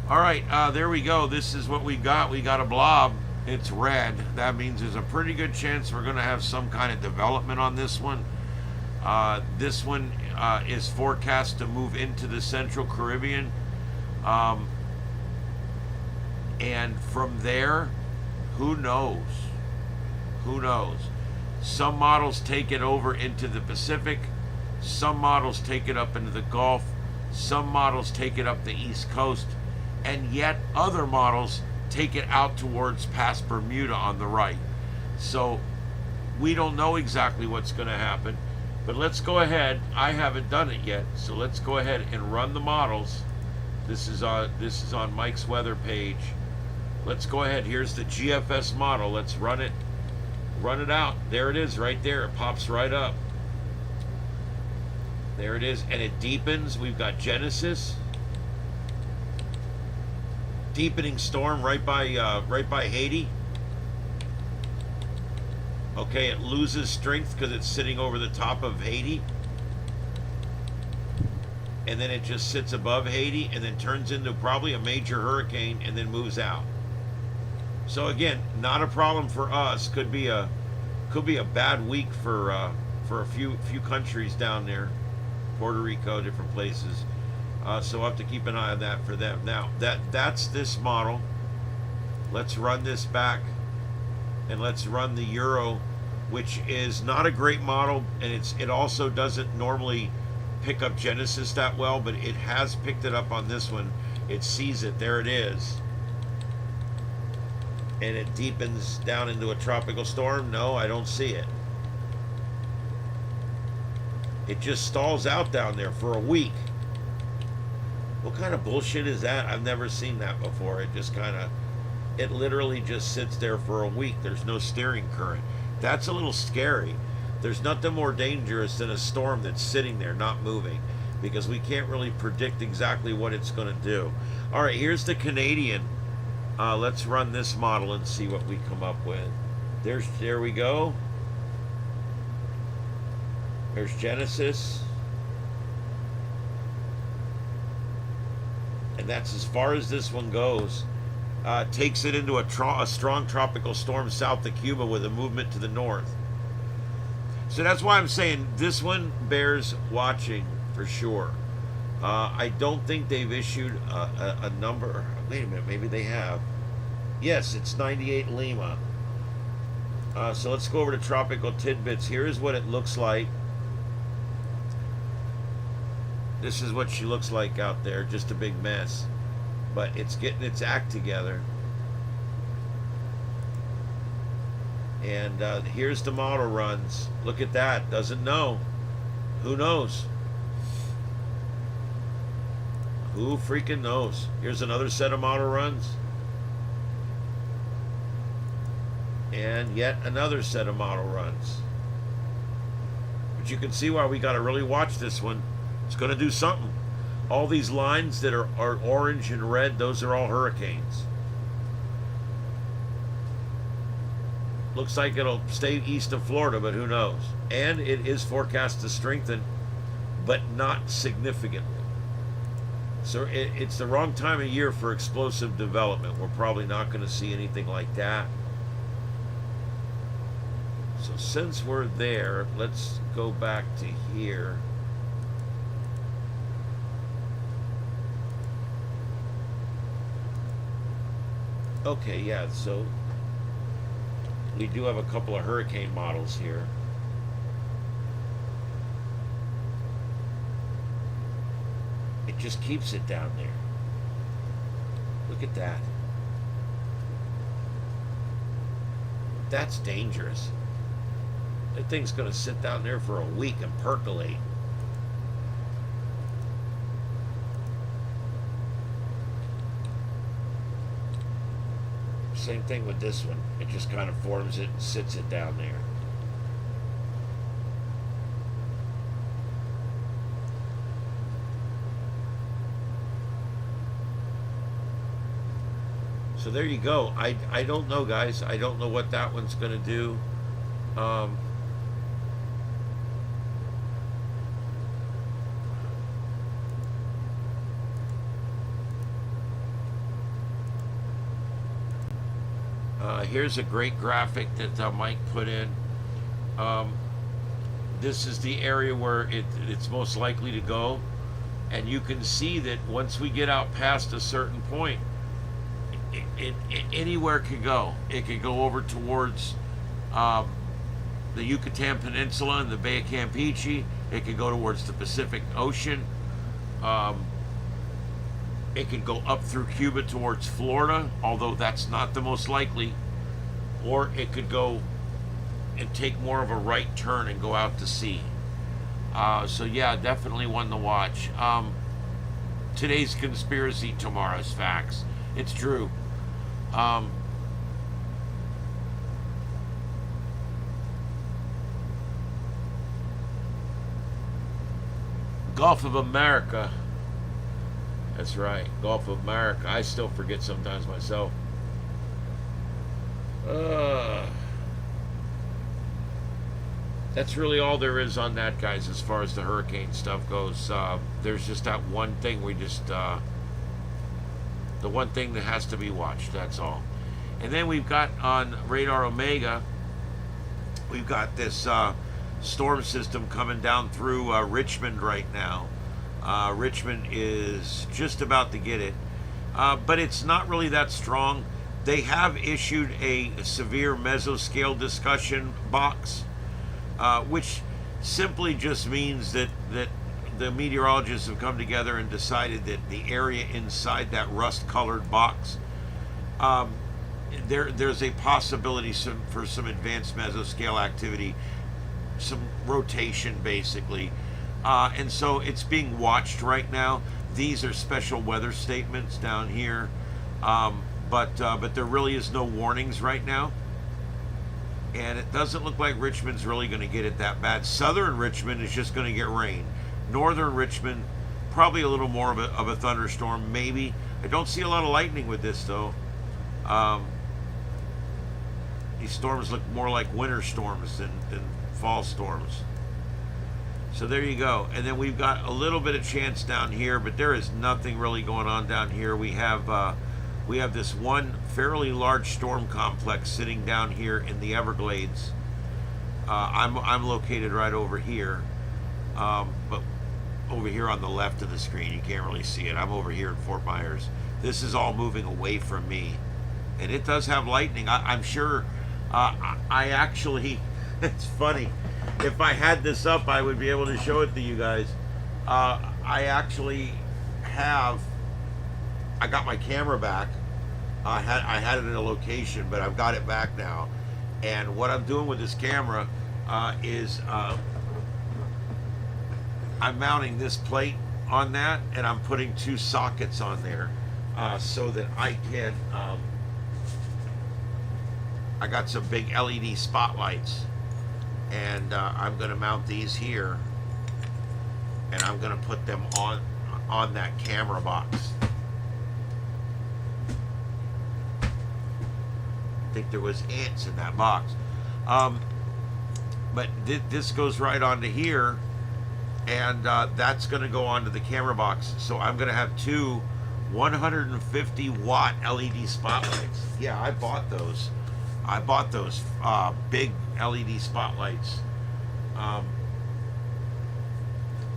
All right, there we go. This is what we got. We got a blob. It's red. That means there's a pretty good chance we're going to have some kind of development on this one. This one is forecast to move into the Central Caribbean. And from there, who knows? Who knows? Some models take it over into the Pacific. Some models take it up into the Gulf. Some models take it up the East Coast. And yet other models take it out towards past Bermuda on the right. So we don't know exactly what's going to happen. But let's go ahead. I haven't done it yet. So let's go ahead and run the models. This is on Mike's weather page. Let's go ahead. Here's the GFS model. Let's run it. Run it out. There it is right there. It pops right up. There it is. And it deepens. We've got Genesis. Deepening storm right by Haiti. Okay, it loses strength because it's sitting over the top of Haiti. And then it just sits above Haiti and then turns into probably a major hurricane and then moves out. So again, not a problem for us. Could be a bad week for a few countries down there, Puerto Rico, different places. So we'll have to keep an eye on that for them. Now that's this model. Let's run this back, and let's run the Euro, which is not a great model, and it also doesn't normally pick up Genesis that well, but it has picked it up on this one. It sees it. There it is. And it deepens down into a tropical storm. No, I don't see it. It just stalls out down there for a week. What kind of bullshit is that? I've never seen that before. It literally just sits there for a week. There's no steering current. That's a little scary. There's nothing more dangerous than a storm that's sitting there not moving, because we can't really predict exactly what it's going to do. All right, here's the Canadian. Let's run this model and see what we come up with. There we go. There's Genesis. And that's as far as this one goes. Takes it into a strong tropical storm south of Cuba with a movement to the north. So that's why I'm saying this one bears watching for sure. I don't think they've issued a number. Wait a minute, maybe they have. Yes, it's 98 Lima. So let's go over to Tropical Tidbits. Here's what it looks like. This is what she looks like out there, just a big mess. But it's getting its act together. And here's the model runs. Look at that. Doesn't know. Who knows? Who freaking knows? Here's another set of model runs. And yet another set of model runs. But you can see why we got to really watch this one. It's going to do something. All these lines that are orange and red, those are all hurricanes. Looks like it'll stay east of Florida, but who knows? And it is forecast to strengthen, but not significantly. So it's the wrong time of year for explosive development. We're probably not going to see anything like that. So since we're there, let's go back to here. Okay, yeah, so we do have a couple of hurricane models here. It just keeps it down there. Look at that. That's dangerous. That thing's going to sit down there for a week and percolate. Same thing with this one. It just kind of forms it and sits it down there. So there you go. I don't know, guys. I don't know what that one's going to do. Here's a great graphic that Mike put in. This is the area where it's most likely to go. And you can see that once we get out past a certain point, it anywhere could go. It could go over towards the Yucatan Peninsula and the Bay of Campeche. It could go towards the Pacific Ocean. It could go up through Cuba towards Florida, although that's not the most likely. Or it could go and take more of a right turn and go out to sea. So yeah, definitely one to watch. Today's conspiracy, tomorrow's facts. It's true. Gulf of America. That's right, Gulf of America. I still forget sometimes myself. That's really all there is on that, guys, as far as the hurricane stuff goes. There's just that one thing the one thing that has to be watched, that's all. And then we've got on Radar Omega, we've got this storm system coming down through Richmond right now. Richmond is just about to get it, but it's not really that strong. They have issued a severe mesoscale discussion box, which simply just means that the meteorologists have come together and decided that the area inside that rust-colored box, there's a possibility for some advanced mesoscale activity, some rotation basically, and so it's being watched right now. These are special weather statements down here, but there really is no warnings right now. And it doesn't look like Richmond's really going to get it that bad. Southern Richmond is just going to get rain. Northern Richmond, probably a little more of a thunderstorm, maybe. I don't see a lot of lightning with this, though. These storms look more like winter storms than fall storms. So there you go. And then we've got a little bit of chance down here, but there is nothing really going on down here. We have this one fairly large storm complex sitting down here in the Everglades. I'm located right over here, but over here on the left of the screen, you can't really see it. I'm over here in Fort Myers. This is all moving away from me, and it does have lightning. I'm sure. I actually, it's funny. If I had this up, I would be able to show it to you guys. I actually have. I got my camera back. I had it in a location, but I've got it back now. And what I'm doing with this camera is I'm mounting this plate on that, and I'm putting two sockets on there so that I can. I got some big LED spotlights, and I'm going to mount these here, and I'm going to put them on that camera box. I think there was ants in that box, but this goes right onto here, and that's going to go onto the camera box. So I'm going to have two 150 watt LED spotlights. Yeah, I bought those. I bought those big LED spotlights.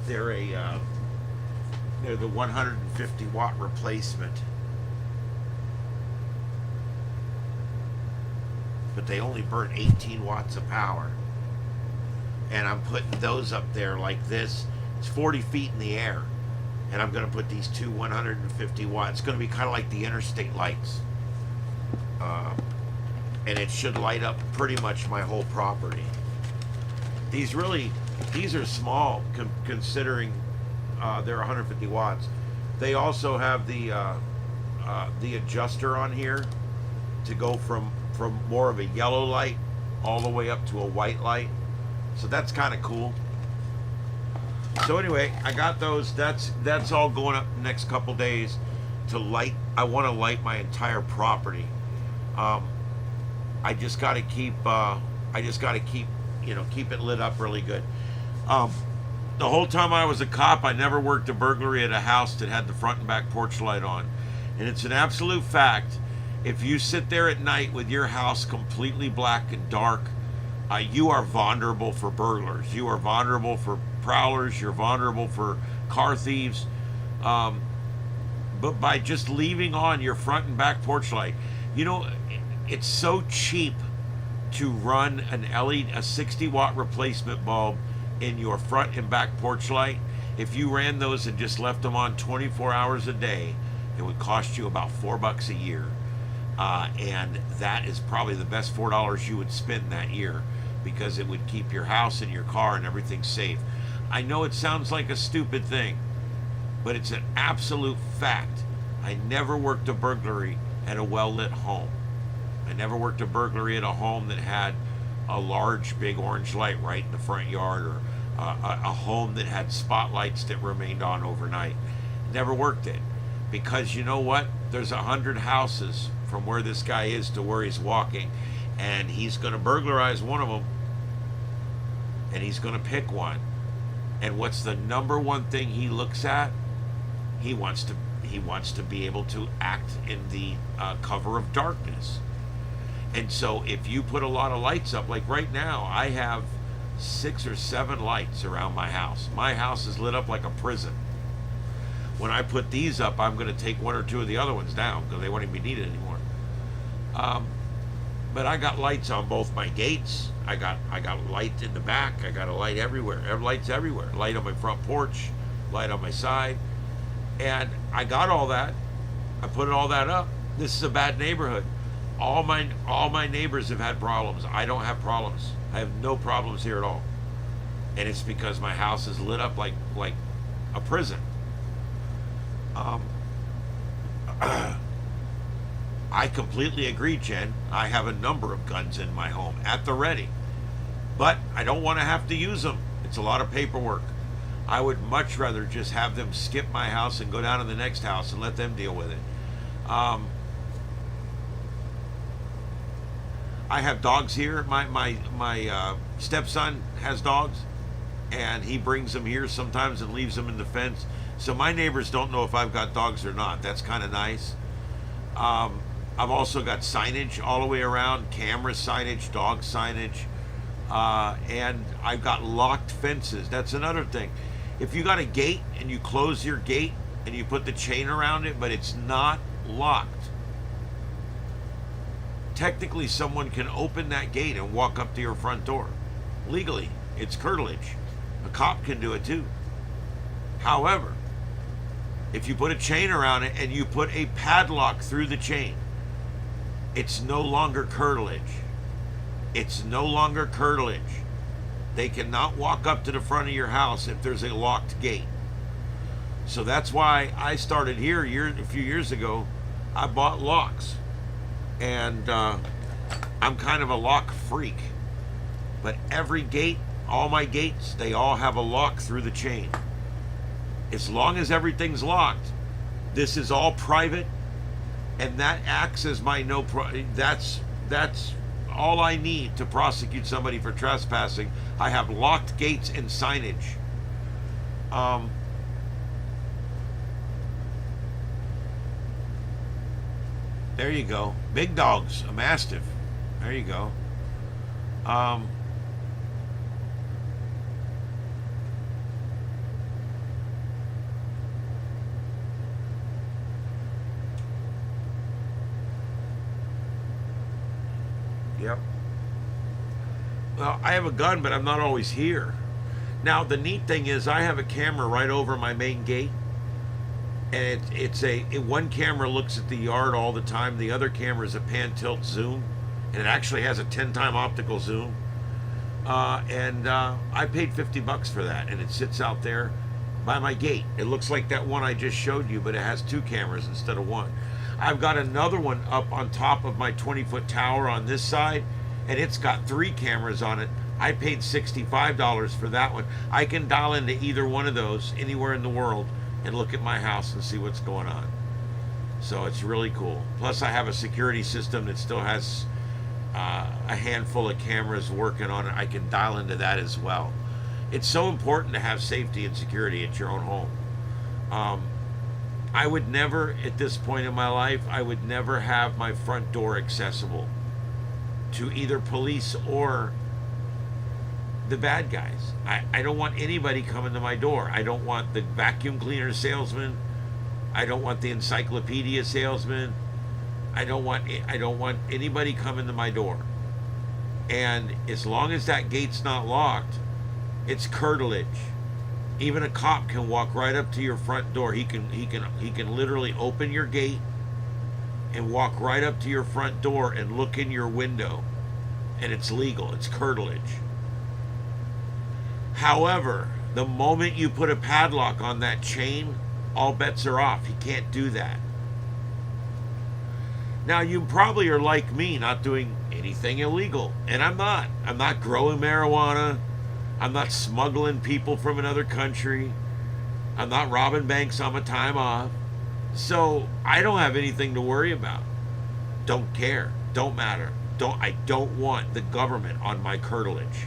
They're the 150 watt replacement, but they only burn 18 watts of power. And I'm putting those up there like this. It's 40 feet in the air, and I'm going to put these two 150 watts. It's going to be kind of like the interstate lights. And it should light up pretty much my whole property. These are small considering they're 150 watts. They also have the adjuster on here, to go from more of a yellow light all the way up to a white light. So that's kind of cool. So anyway, I got those. That's all going up the next couple days to light. I want to light my entire property. I just got to keep. Keep it lit up really good. The whole time I was a cop, I never worked a burglary at a house that had the front and back porch light on, and it's an absolute fact. If you sit there at night with your house completely black and dark, you are vulnerable for burglars. You are vulnerable for prowlers. You're vulnerable for car thieves. But by just leaving on your front and back porch light, it's so cheap to run an LED, a 60-watt replacement bulb in your front and back porch light. If you ran those and just left them on 24 hours a day, it would cost you about $4 a year. And that is probably the best $4 you would spend that year, because it would keep your house and your car and everything safe. I know it sounds like a stupid thing, but it's an absolute fact. I never worked a burglary at a well-lit home. I never worked a burglary at a home that had a large, big orange light right in the front yard, or a home that had spotlights that remained on overnight. Never worked it, because you know what? There's 100 houses from where this guy is to where he's walking, and he's going to burglarize one of them, and he's going to pick one. And what's the number one thing he looks at? He wants to be able to act in the cover of darkness. And so if you put a lot of lights up, like right now, I have 6 or 7 lights around my house. My house is lit up like a prison. When I put these up, I'm going to take 1 or 2 of the other ones down because they won't even be needed anymore. But I got lights on both my gates. I got light in the back. I got a light everywhere. I have lights everywhere. Light on my front porch, light on my side. And I got all that. I put all that up. This is a bad neighborhood. All my neighbors have had problems. I don't have problems. I have no problems here at all. And it's because my house is lit up like a prison. I completely agree, Jen. I have a number of guns in my home at the ready, but I don't want to have to use them. It's a lot of paperwork. I would much rather just have them skip my house and go down to the next house and let them deal with it. I have dogs here. My stepson has dogs, and he brings them here sometimes and leaves them in the fence. So my neighbors don't know if I've got dogs or not. That's kind of nice. I've also got signage all the way around, camera signage, dog signage, and I've got locked fences. That's another thing. If you got a gate and you close your gate and you put the chain around it, but it's not locked, technically someone can open that gate and walk up to your front door. Legally, it's curtilage. A cop can do it too. However, if you put a chain around it and you put a padlock through the chain, it's no longer curtilage. It's no longer curtilage. They cannot walk up to the front of your house if there's a locked gate. So that's why I started here a few years ago. I bought locks. And I'm kind of a lock freak. But every gate, all my gates, they all have a lock through the chain. As long as everything's locked, this is all private, and that acts as my that's all I need to prosecute somebody for trespassing. I have locked gates and signage. There you go. Big dogs, a mastiff. There you go. Yep. Well, I have a gun, but I'm not always here. Now, the neat thing is I have a camera right over my main gate. And one camera looks at the yard all the time. The other camera is a pan tilt zoom, and it actually has a 10-time optical zoom. I paid $50 for that, and it sits out there by my gate. It looks like that one I just showed you, but it has 2 cameras instead of 1. I've got another one up on top of my 20-foot tower on this side, and it's got 3 cameras on it. I paid $65 for that one. I can dial into either one of those anywhere in the world and look at my house and see what's going on. So it's really cool. Plus, I have a security system that still has a handful of cameras working on it. I can dial into that as well. It's so important to have safety and security at your own home. I would never, at this point in my life, I would never have my front door accessible to either police or the bad guys. I don't want anybody coming to my door. I don't want the vacuum cleaner salesman. I don't want the encyclopedia salesman. I don't want anybody coming to my door. And as long as that gate's not locked, it's curtilage. Even a cop can walk right up to your front door. He can literally open your gate and walk right up to your front door and look in your window, and it's legal. It's curtilage. However, the moment you put a padlock on that chain, all bets are off. He can't do that. Now, you probably are like me, not doing anything illegal, and I'm not. I'm not growing marijuana. I'm not smuggling people from another country. I'm not robbing banks on my time off. So I don't have anything to worry about. Don't care. Don't matter. I don't want the government on my curtilage.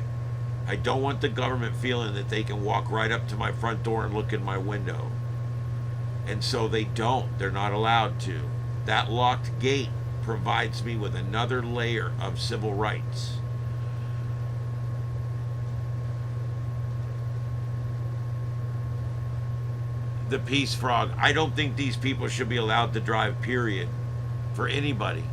I don't want the government feeling that they can walk right up to my front door and look in my window. And so they don't. They're not allowed to. That locked gate provides me with another layer of civil rights. The Peace Frog. I don't think these people should be allowed to drive, period, for anybody.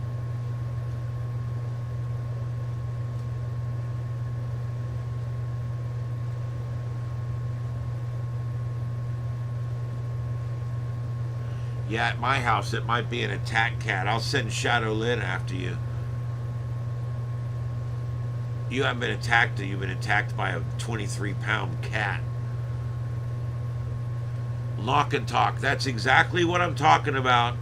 Yeah, at my house, it might be an attack cat. I'll send Shadow Lynn after you. You haven't been attacked, you've been attacked by a 23-pound cat. Knock and talk. That's exactly what I'm talking about,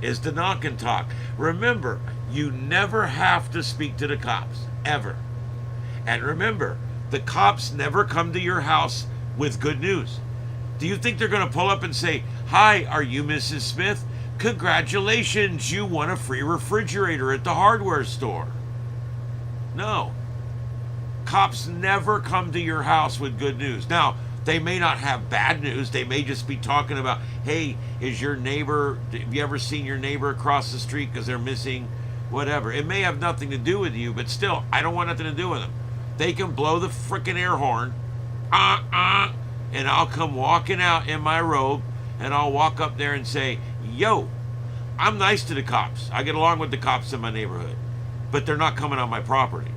is the knock and talk. Remember, you never have to speak to the cops, ever. And remember, the cops never come to your house with good news. Do you think they're going to pull up and say, "Hi, are you Mrs. Smith? Congratulations, you won a free refrigerator at the hardware store"? No. Cops never come to your house with good news. Now, they may not have bad news. They may just be talking about, hey, is your neighbor, have you ever seen your neighbor across the street because they're missing whatever? It may have nothing to do with you, but still, I don't want nothing to do with them. They can blow the frickin' air horn, and I'll come walking out in my robe, and I'll walk up there and say, yo, I'm nice to the cops. I get along with the cops in my neighborhood, but they're not coming on my property.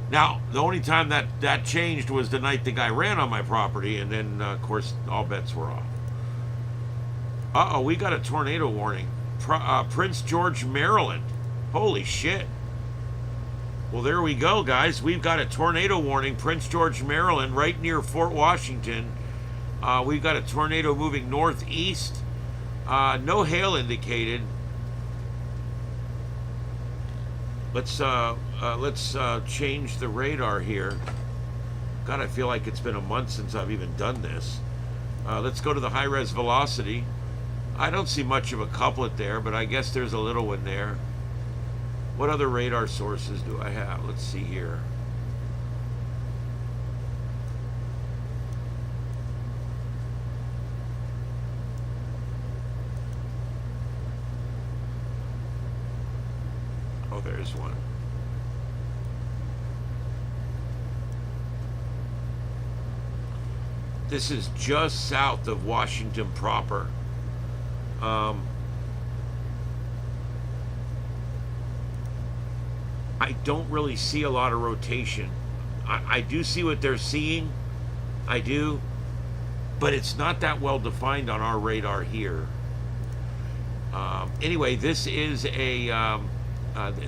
Now, the only time that changed was the night the guy ran on my property, and then, of course, all bets were off. Uh-oh, we got a tornado warning. Prince George, Maryland. Holy shit. Well, there we go, guys. We've got a tornado warning. Prince George, Maryland, right near Fort Washington. We've got a tornado moving northeast. No hail indicated. Let's change the radar here. God, I feel like it's been a month since I've even done this. Let's go to the high-res velocity. I don't see much of a couplet there, but I guess there's a little one there. What other radar sources do I have? Let's see here. Oh, there's one. This is just south of Washington proper. I don't really see a lot of rotation. I do see what they're seeing. I do. But it's not that well defined on our radar here. Anyway, this is a...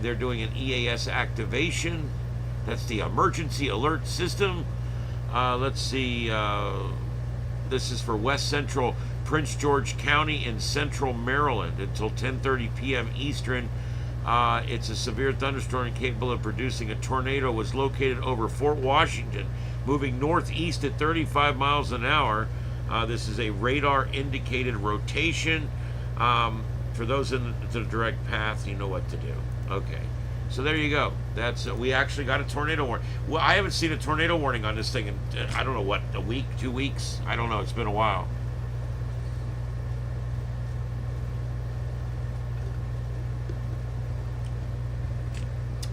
they're doing an EAS activation. That's the emergency alert system. Let's see. This is for West Central. Prince George County in central Maryland until 10:30 p.m. Eastern. It's a severe thunderstorm capable of producing a tornado. Was located over Fort Washington, moving northeast at 35 miles an hour. This is a radar indicated rotation. For those in the direct path, you know what to do. Okay, so there you go. That's we actually got a tornado warning. Well, I haven't seen a tornado warning on this thing in I don't know what, a week, 2 weeks. I don't know. It's been a while.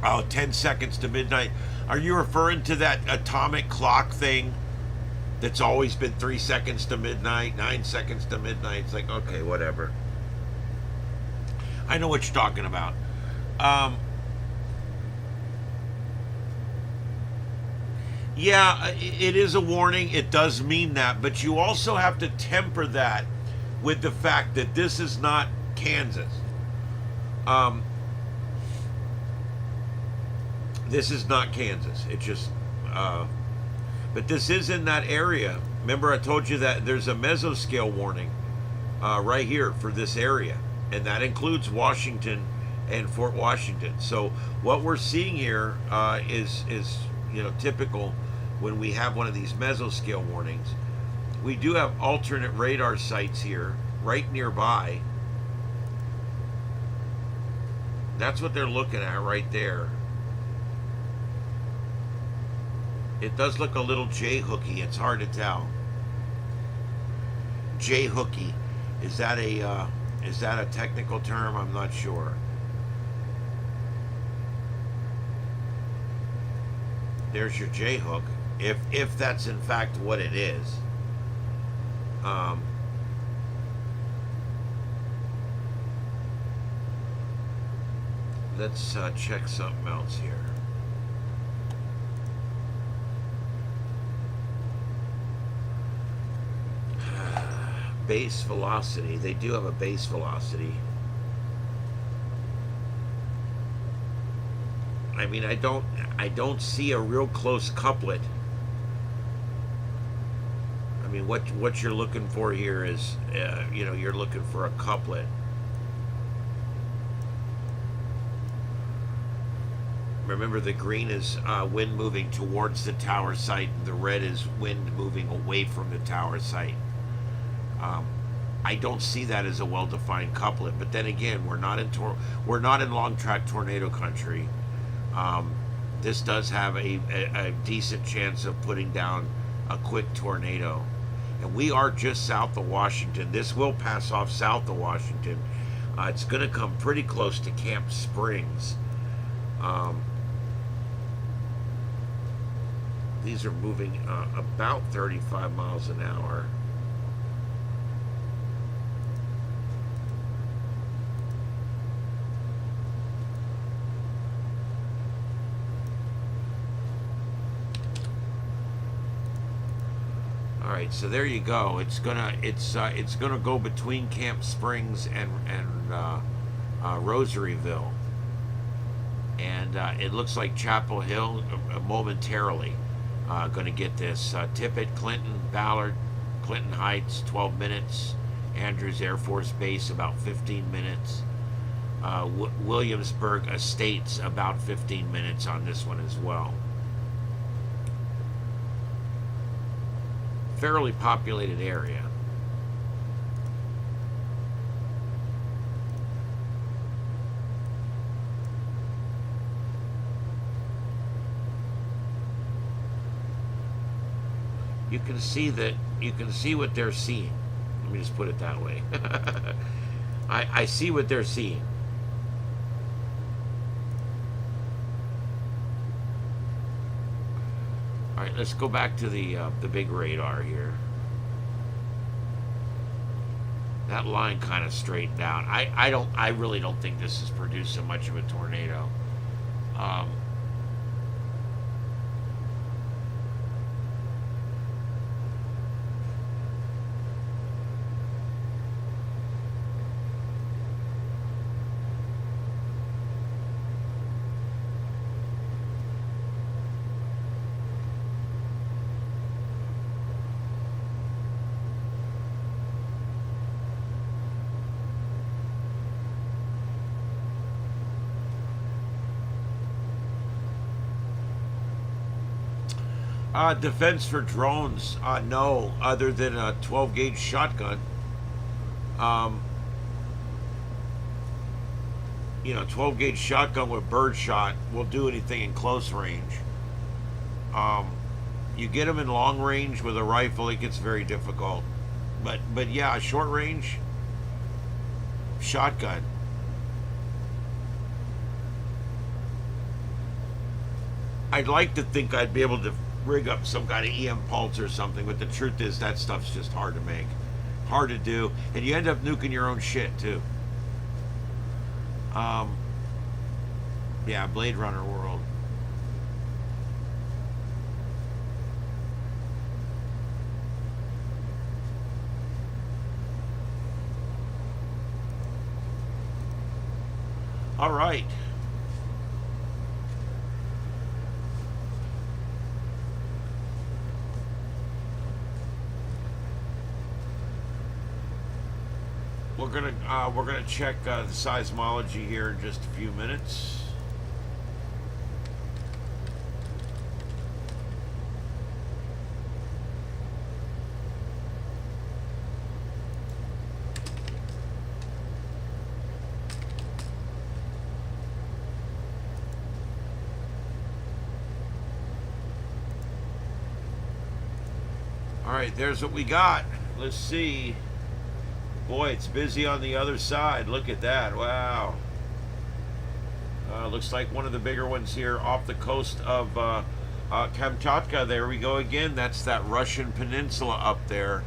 Oh, 10 seconds to midnight. Are you referring to that atomic clock thing that's always been 3 seconds to midnight, 9 seconds to midnight? It's like, okay, whatever. I know what you're talking about. Yeah, it is a warning. It does mean that. But you also have to temper that with the fact that this is not Kansas. Um, this is not Kansas. It just, but this is in that area. Remember, I told you that there's a mesoscale warning right here for this area, and that includes Washington and Fort Washington. So what we're seeing here is typical when we have one of these mesoscale warnings. We do have alternate radar sites here right nearby. That's what they're looking at right there. It does look a little J-hooky. It's hard to tell. J-hooky. Is that a technical term? I'm not sure. There's your J-hook. If that's in fact what it is. Let's check something else here. Base velocity. They do have a base velocity. I mean, I don't see a real close couplet. I mean, what you're looking for here is, you're looking for a couplet. Remember, the green is wind moving towards the tower site. The red is wind moving away from the tower site. I don't see that as a well-defined couplet. But then again, we're not in long track tornado country. This does have a decent chance of putting down a quick tornado, and we are just south of Washington. This will pass off south of Washington. It's going to come pretty close to Camp Springs. These are moving about 35 miles an hour. All right, so there you go. It's gonna go between Camp Springs and Rosaryville, and it looks like Chapel Hill momentarily going to get this. Tippett, Clinton, Ballard, Clinton Heights, 12 minutes. Andrews Air Force Base, about 15 minutes. Williamsburg Estates, about 15 minutes on this one as well. Fairly populated area. You can see what they're seeing. Let me just put it that way. I see what they're seeing. All right, let's go back to the big radar here. That line kind of straightened out. I really don't think this is producing much of a tornado. Defense for drones, no, other than a 12 gauge shotgun. Um, 12 gauge shotgun with birdshot will do anything in close range. Um, you get them in long range with a rifle, it gets very difficult. But yeah, short range shotgun. I'd like to think I'd be able to rig up some kind of EM pulse or something, but the truth is that stuff's just hard to make, hard to do, and you end up nuking your own shit too. Yeah, Blade Runner world. All right. We're gonna check the seismology here in just a few minutes. All right, there's what we got. Let's see. Boy, it's busy on the other side. Look at that. Wow. Looks like one of the bigger ones here off the coast of Kamchatka. There we go again. That's that Russian peninsula up there.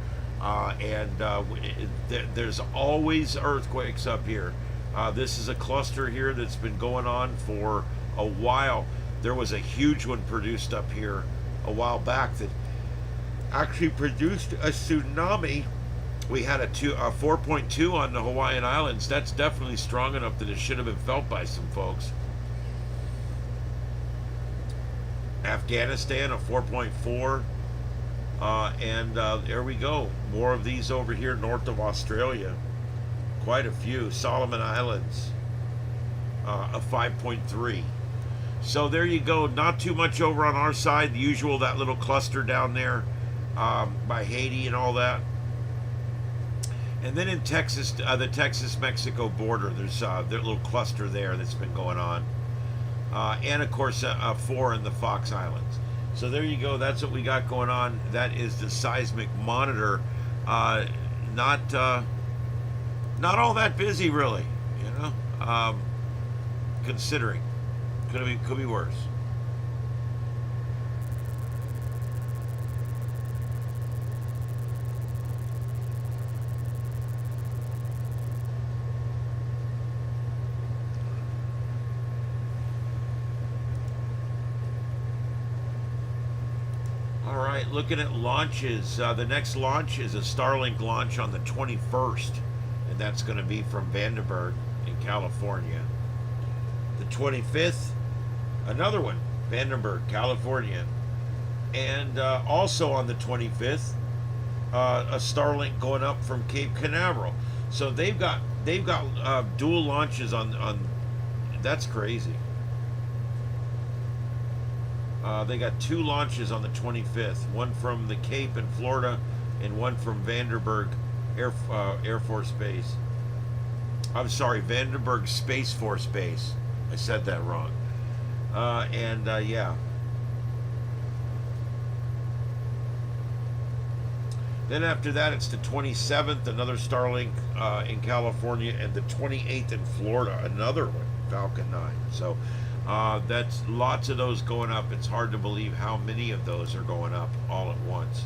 There's always earthquakes up here. This is a cluster here that's been going on for a while. There was a huge one produced up here a while back that actually produced a tsunami. We had a 4.2 on the Hawaiian Islands. That's definitely strong enough that it should have been felt by some folks. Afghanistan, a 4.4. There we go. More of these over here north of Australia. Quite a few. Solomon Islands, a 5.3. So there you go. Not too much over on our side. The usual, that little cluster down there by Haiti and all that. And then in Texas, the Texas-Mexico border, there's a little cluster there that's been going on. And of course, 4 in the Fox Islands. So there you go. That's what we got going on. That is the seismic monitor. Not all that busy, really. Considering, could be worse. Looking at launches, the next launch is a Starlink launch on the 21st, and that's going to be from Vandenberg in California. The 25th, another one, Vandenberg, California, and also on the 25th, a Starlink going up from Cape Canaveral. So they've got dual launches on. That's crazy. They got 2 launches on the 25th, one from the Cape in Florida and one from Vandenberg Air Force Base. I'm sorry, Vandenberg Space Force Base. I said that wrong. Yeah. Then after that, it's the 27th, another Starlink in California, and the 28th in Florida, another one, Falcon 9. So that's lots of those going up. It's hard to believe how many of those are going up all at once.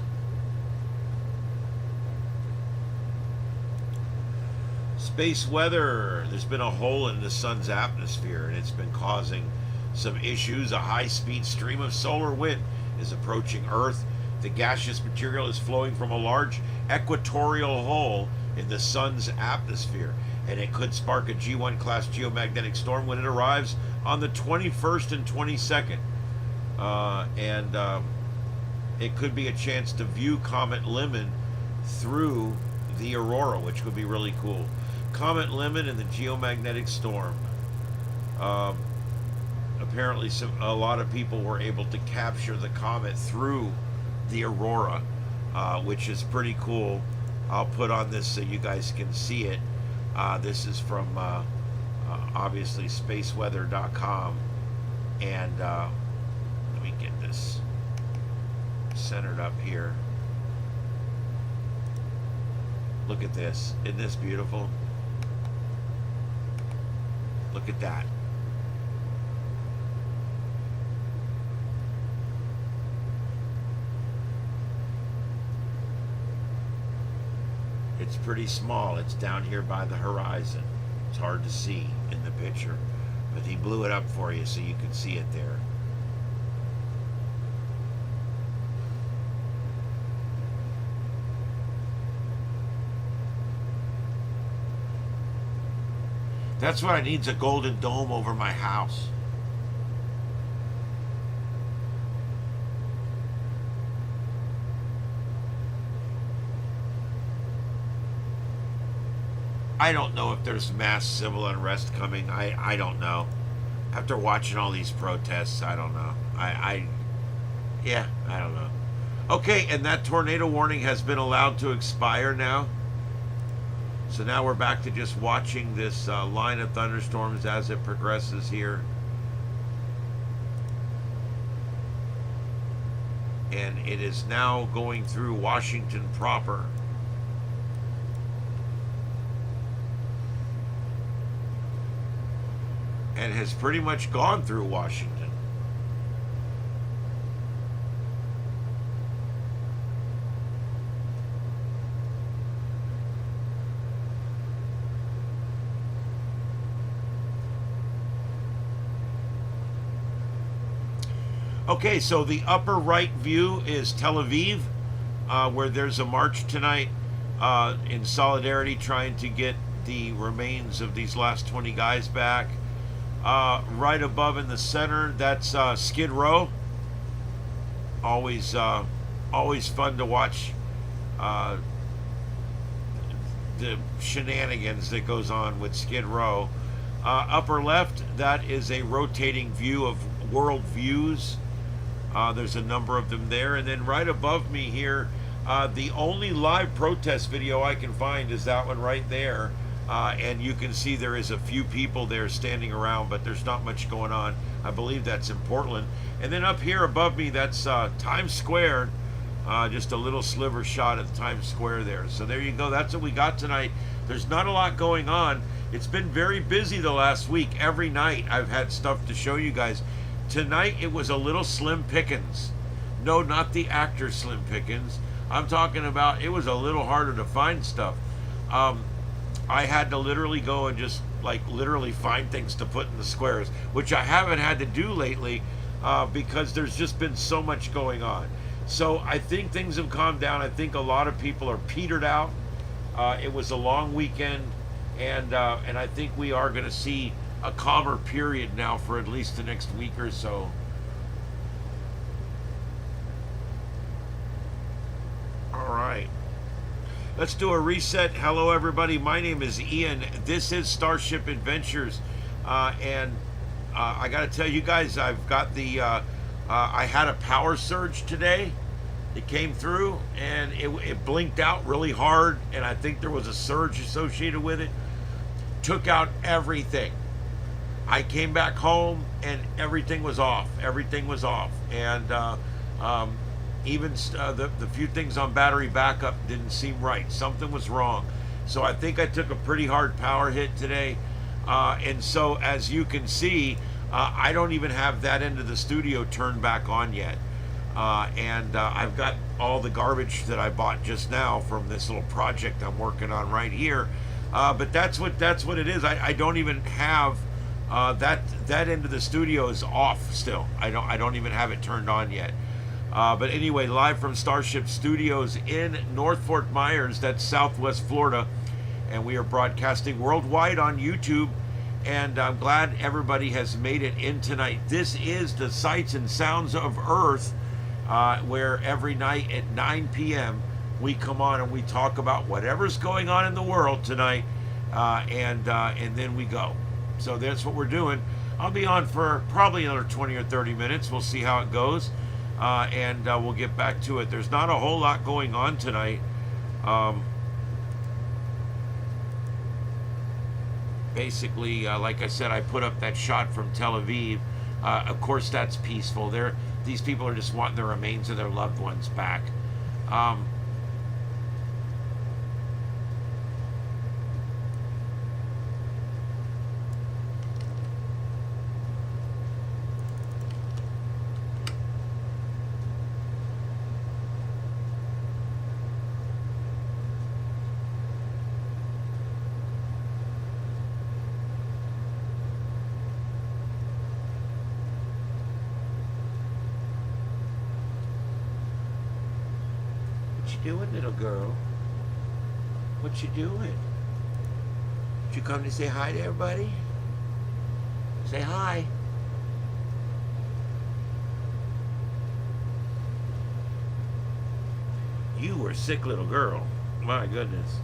Space weather. There's been a hole in the sun's atmosphere, and it's been causing some issues. A high-speed stream of solar wind is approaching Earth. The gaseous material is flowing from a large equatorial hole in the sun's atmosphere, and it could spark a G1 class geomagnetic storm when it arrives on the 21st and 22nd. It could be a chance to view Comet Lemon through the aurora, which would be really cool. Comet Lemon and the geomagnetic storm. apparently a lot of people were able to capture the comet through the aurora, which is pretty cool. I'll put on this so you guys can see it. This is from obviously spaceweather.com, and let me get this centered up here. Look at this. Isn't this beautiful? Look at that. It's pretty small. It's down here by the horizon. It's hard to see in the picture, but he blew it up for you so you can see it there. That's what I need's a golden dome over my house. I don't know if there's mass civil unrest coming. I don't know. After watching all these protests, I don't know. Yeah, I don't know. Okay, and that tornado warning has been allowed to expire now. So now we're back to just watching this line of thunderstorms as it progresses here. And it is now going through Washington proper. And has pretty much gone through Washington. Okay, so the upper right view is Tel Aviv, where there's a march tonight in solidarity trying to get the remains of these last 20 guys back. Right above in the center, that's Skid Row. Always fun to watch the shenanigans that goes on with Skid Row. Upper left, that is a rotating view of world views. There's a number of them there. And then right above me here, the only live protest video I can find is that one right there. And you can see there is a few people there standing around, but there's not much going on. I believe that's in Portland. And then up here above me, that's Times Square. Just a little sliver shot of Times Square there. So there you go. That's what we got tonight. There's not a lot going on. It's been very busy the last week. Every night I've had stuff to show you guys. Tonight it was a little slim pickings. No, not the actor Slim Pickens. I'm talking about it was a little harder to find stuff. I had to literally go and just literally find things to put in the squares, which I haven't had to do lately because there's just been so much going on. So I think things have calmed down. I think a lot of people are petered out. It was a long weekend, and I think we are going to see a calmer period now for at least the next week or so. All right. Let's do a reset. Hello, everybody. My name is Ian. This is Starship Adventures. And I got to tell you guys, I've got the... I had a power surge today. It came through, and it blinked out really hard, and I think there was a surge associated with it. Took out everything. I came back home, and everything was off. Everything was off. And... even the few things on battery backup didn't seem right. Something was wrong. So I think I took a pretty hard power hit today. And so as you can see, I don't even have that end of the studio turned back on yet. And I've got all the garbage that I bought just now from this little project I'm working on right here. But that's what it is. I don't even have that end of the studio is off still. I don't even have it turned on yet. But anyway, live from Starship Studios in North Fort Myers, that's Southwest Florida, and we are broadcasting worldwide on YouTube, and I'm glad everybody has made it in tonight. This is the Sights and Sounds of Earth, where every night at 9 p.m. we come on and we talk about whatever's going on in the world tonight, and then we go. So that's what we're doing. I'll be on for probably another 20 or 30 minutes. We'll see how it goes. And we'll get back to it. There's not a whole lot going on tonight. Basically, like I said, I put up that shot from Tel Aviv. Of course, that's peaceful. These people are just wanting the remains of their loved ones back. What you doing, little girl? What you doing? Did you come to say hi to everybody? Say hi. You were a sick little girl. My goodness.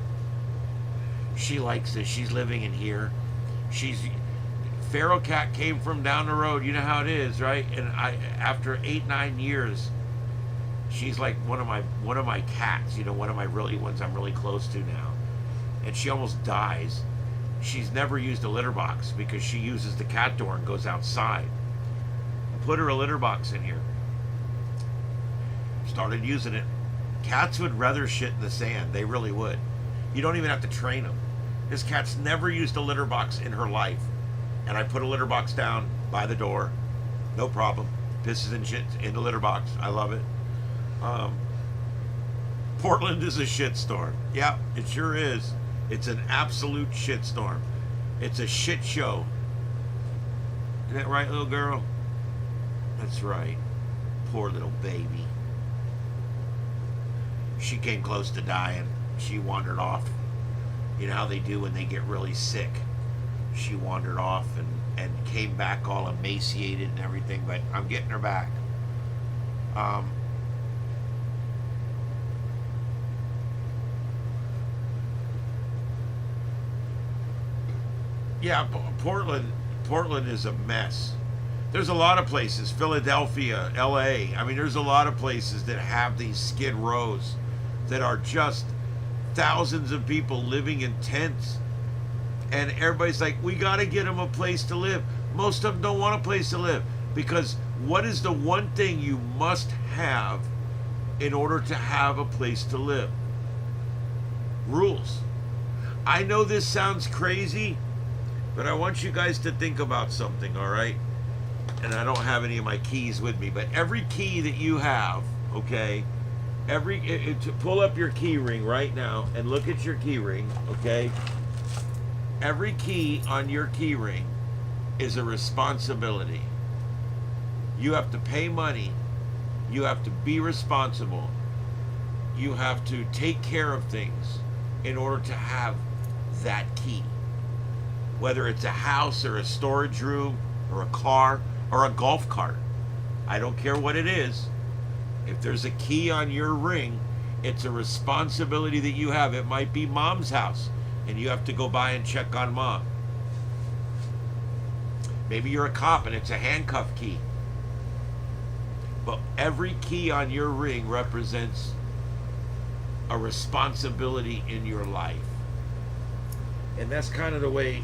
She likes this. She's living in here. Feral cat came from down the road. You know how it is, right? And after 8-9 years, she's like one of my cats, one of my really ones I'm really close to now. And she almost dies. She's never used a litter box because she uses the cat door and goes outside. Put her a litter box in here. Started using it. Cats would rather shit in the sand. They really would. You don't even have to train them. This cat's never used a litter box in her life. And I put a litter box down by the door. No problem. Pisses and shit in the litter box. I love it. Portland is a shitstorm. Yeah, it sure is. It's an absolute shitstorm. It's a shit show. Isn't that right, little girl? That's right. Poor little baby. She came close to dying. She wandered off. You know how they do when they get really sick. She wandered off and came back all emaciated and everything, but I'm getting her back. Yeah, Portland is a mess. There's a lot of places, Philadelphia, LA. I mean, there's a lot of places that have these skid rows that are just thousands of people living in tents. And everybody's like, we got to get them a place to live. Most of them don't want a place to live because what is the one thing you must have in order to have a place to live? Rules. I know this sounds crazy, but I want you guys to think about something, all right? And I don't have any of my keys with me, but every key that you have, okay, pull up your key ring right now and look at your key ring, okay? Every key on your key ring is a responsibility. You have to pay money. You have to be responsible. You have to take care of things in order to have that key. Whether it's a house or a storage room or a car or a golf cart. I don't care what it is. If there's a key on your ring, it's a responsibility that you have. It might be mom's house and you have to go by and check on mom. Maybe you're a cop and it's a handcuff key. But every key on your ring represents a responsibility in your life. And that's kind of the way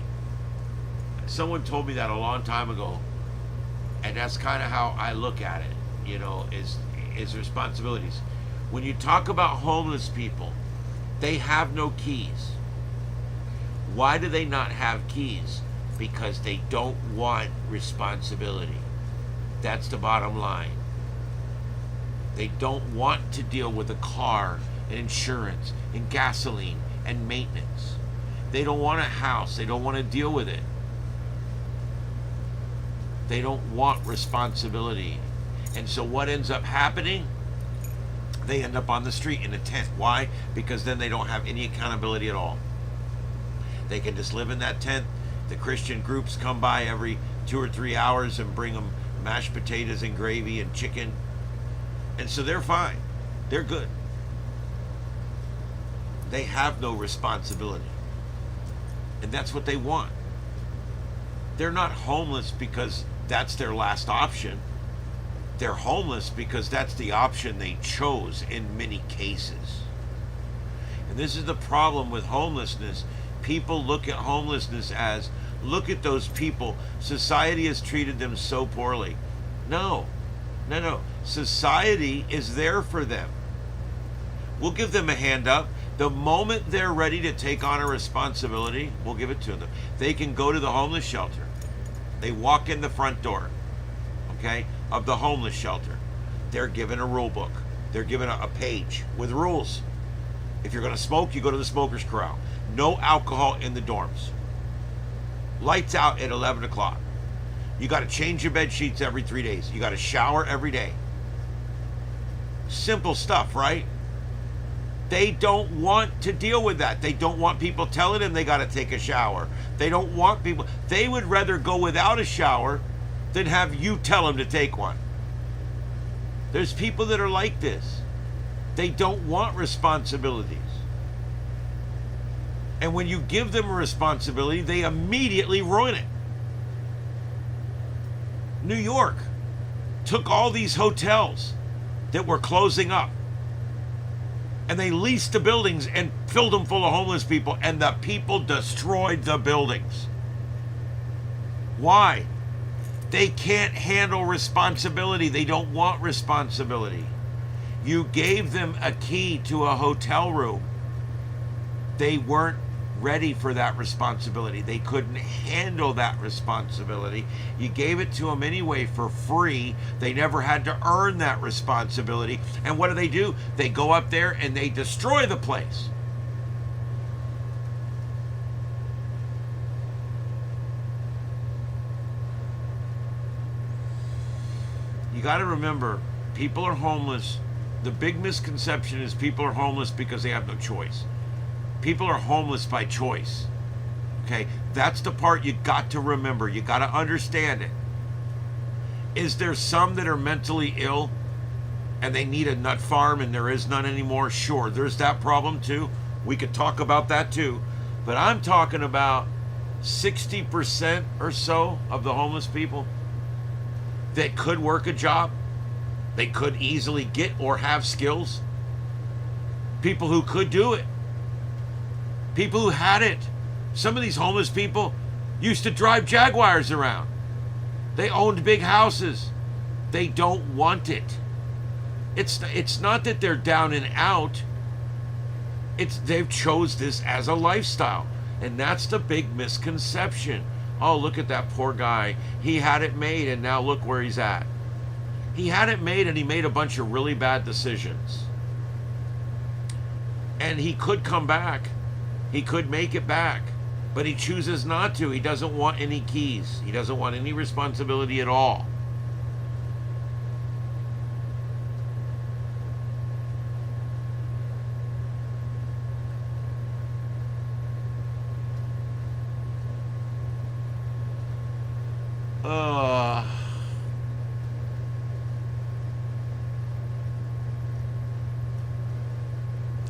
someone told me that a long time ago. And that's kind of how I look at it, is responsibilities. When you talk about homeless people, they have no keys. Why do they not have keys? Because they don't want responsibility. That's the bottom line. They don't want to deal with a car and insurance and gasoline and maintenance. They don't want a house. They don't want to deal with it. They don't want responsibility. And so what ends up happening? They end up on the street in a tent. Why? Because then they don't have any accountability at all. They can just live in that tent. The Christian groups come by every 2 or 3 hours and bring them mashed potatoes and gravy and chicken. And so they're fine. They're good. They have no responsibility. And that's what they want. They're not homeless because that's their last option. They're homeless because that's the option they chose in many cases. And this is the problem with homelessness. People look at homelessness as, look at those people. Society has treated them so poorly. No, no, no. Society is there for them. We'll give them a hand up. The moment they're ready to take on a responsibility, we'll give it to them. They can go to the homeless shelter. They walk in the front door, okay, of the homeless shelter. They're given a rule book. They're given a page with rules. If you're going to smoke, you go to the smoker's corral. No alcohol in the dorms. Lights out at 11 o'clock. You got to change your bed sheets every 3 days. You got to shower every day. Simple stuff, right? They don't want to deal with that. They don't want people telling them they got to take a shower. They don't want people. They would rather go without a shower than have you tell them to take one. There's people that are like this. They don't want responsibilities. And when you give them a responsibility, they immediately ruin it. New York took all these hotels that were closing up, and they leased the buildings and filled them full of homeless people, and the people destroyed the buildings. Why? They can't handle responsibility. They don't want responsibility. You gave them a key to a hotel room. They weren't ready for that responsibility. They couldn't handle that responsibility. You gave it to them anyway for free. They never had to earn that responsibility. And what do? They go up there and they destroy the place. You got to remember, people are homeless. The big misconception is people are homeless because they have no choice. People are homeless by choice. Okay? That's the part you got to remember. You got to understand it. Is there some that are mentally ill and they need a nut farm and there is none anymore? Sure, there's that problem too. We could talk about that too. But I'm talking about 60% or so of the homeless people that could work a job. They could easily get or have skills. People who could do it. People who had it. Some of these homeless people used to drive Jaguars around. They owned big houses. They don't want it. It's not that they're down and out. They've chose this as a lifestyle. And that's the big misconception. Oh, look at that poor guy. He had it made and now look where he's at. He had it made and he made a bunch of really bad decisions. And he could come back. He could make it back. But he chooses not to. He doesn't want any keys. He doesn't want any responsibility at all.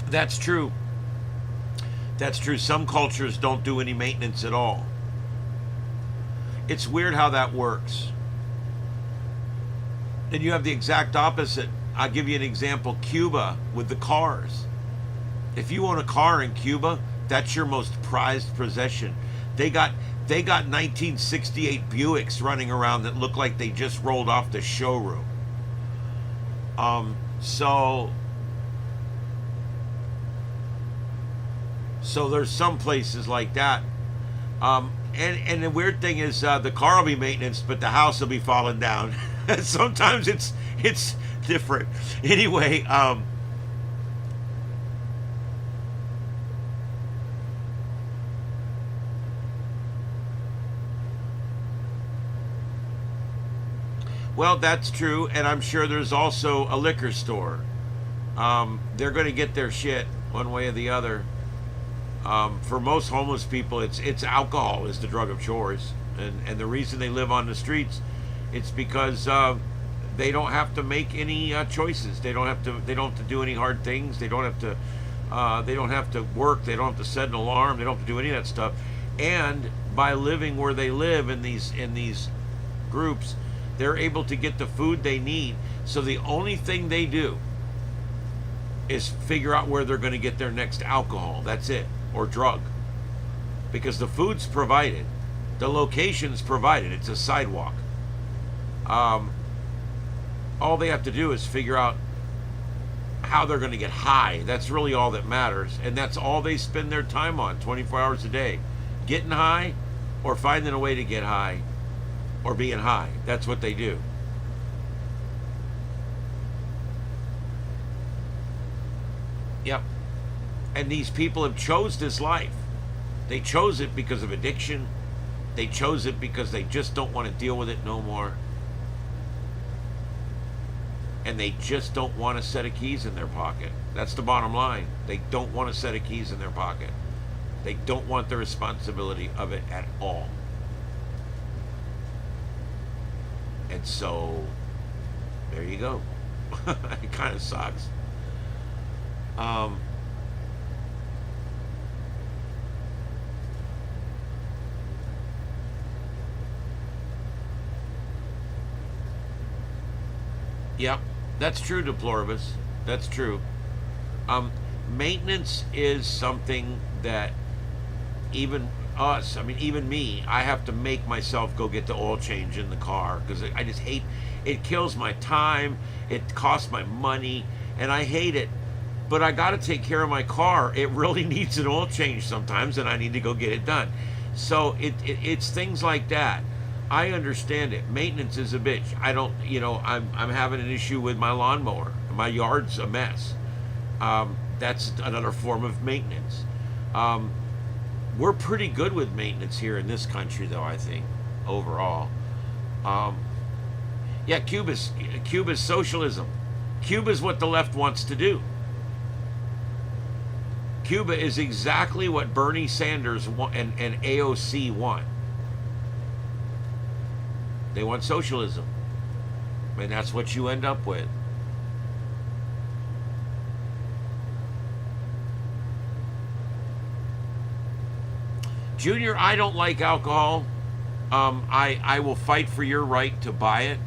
That's true. That's true. Some cultures don't do any maintenance at all. It's weird how that works. Then you have the exact opposite. I'll give you an example. Cuba with the cars. If you own a car in Cuba, that's your most prized possession. They got 1968 Buicks running around that look like they just rolled off the showroom. So there's some places like that. And the weird thing is the car will be maintenance, but the house will be falling down. Sometimes it's different. Anyway, well, that's true, and I'm sure there's also a liquor store. They're going to get their shit one way or the other. For most homeless people, it's alcohol is the drug of choice, and the reason they live on the streets, it's because they don't have to make any choices. They don't have to do any hard things. They don't have to work. They don't have to set an alarm. They don't have to do any of that stuff, and by living where they live in these groups, they're able to get the food they need. So the only thing they do is figure out where they're going to get their next alcohol. That's it, or drug, because the food's provided, the location's provided. It's a sidewalk. All they have to do is figure out how they're going to get high. That's really all that matters, and that's all they spend their time on 24 hours a day, getting high or finding a way to get high or being high. That's what they do. Yep. And these people have chose this life. They chose it because of addiction. They chose it because they just don't want to deal with it no more. And they just don't want a set of keys in their pocket. That's the bottom line. They don't want a set of keys in their pocket. They don't want the responsibility of it at all. And so, there you go. It kind of sucks. Yep, that's true, Deploribus. That's true. Maintenance is something that even us, I mean, even me, I have to make myself go get the oil change in the car because I just hate it. Kills my time, it costs my money, and I hate it. But I got to take care of my car. It really needs an oil change sometimes, and I need to go get it done. So it's things like that. I understand it. Maintenance is a bitch. I don't, I'm having an issue with my lawnmower. My yard's a mess. That's another form of maintenance. We're pretty good with maintenance here in this country, though, I think, overall. Yeah, Cuba's socialism. Cuba's what the left wants to do. Cuba is exactly what Bernie Sanders and AOC want. They want socialism. And that's what you end up with. Junior, I don't like alcohol. I will fight for your right to buy it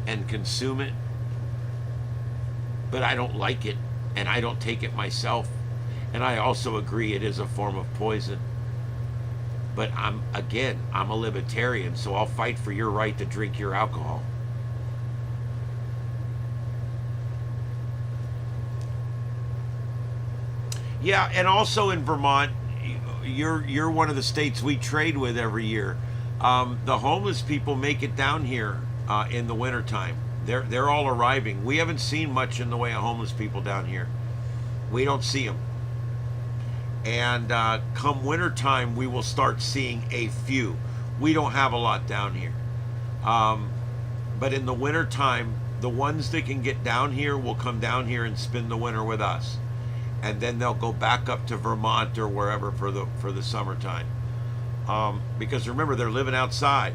and consume it. But I don't like it, and I don't take it myself. And I also agree it is a form of poison. But I'm a libertarian, so I'll fight for your right to drink your alcohol. Yeah, and also in Vermont, you're one of the states we trade with every year. The homeless people make it down here in the wintertime. They're all arriving. We haven't seen much in the way of homeless people down here. We don't see them. And come wintertime, we will start seeing a few. We don't have a lot down here. But in the wintertime, the ones that can get down here will come down here and spend the winter with us. And then they'll go back up to Vermont or wherever for the summertime. Because remember, they're living outside.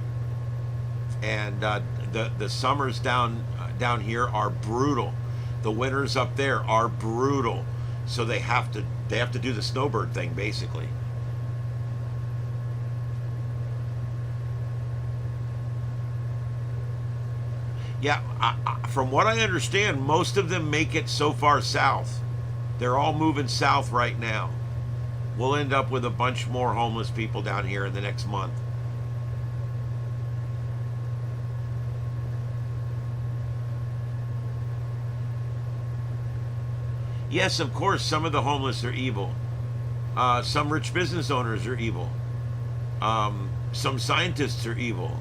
And the summers down here are brutal. The winters up there are brutal. So they have to do the snowbird thing, basically. Yeah, from what I understand, most of them make it so far south. They're all moving south right now. We'll end up with a bunch more homeless people down here in the next month. Yes, of course, some of the homeless are evil. Some rich business owners are evil. Some scientists are evil.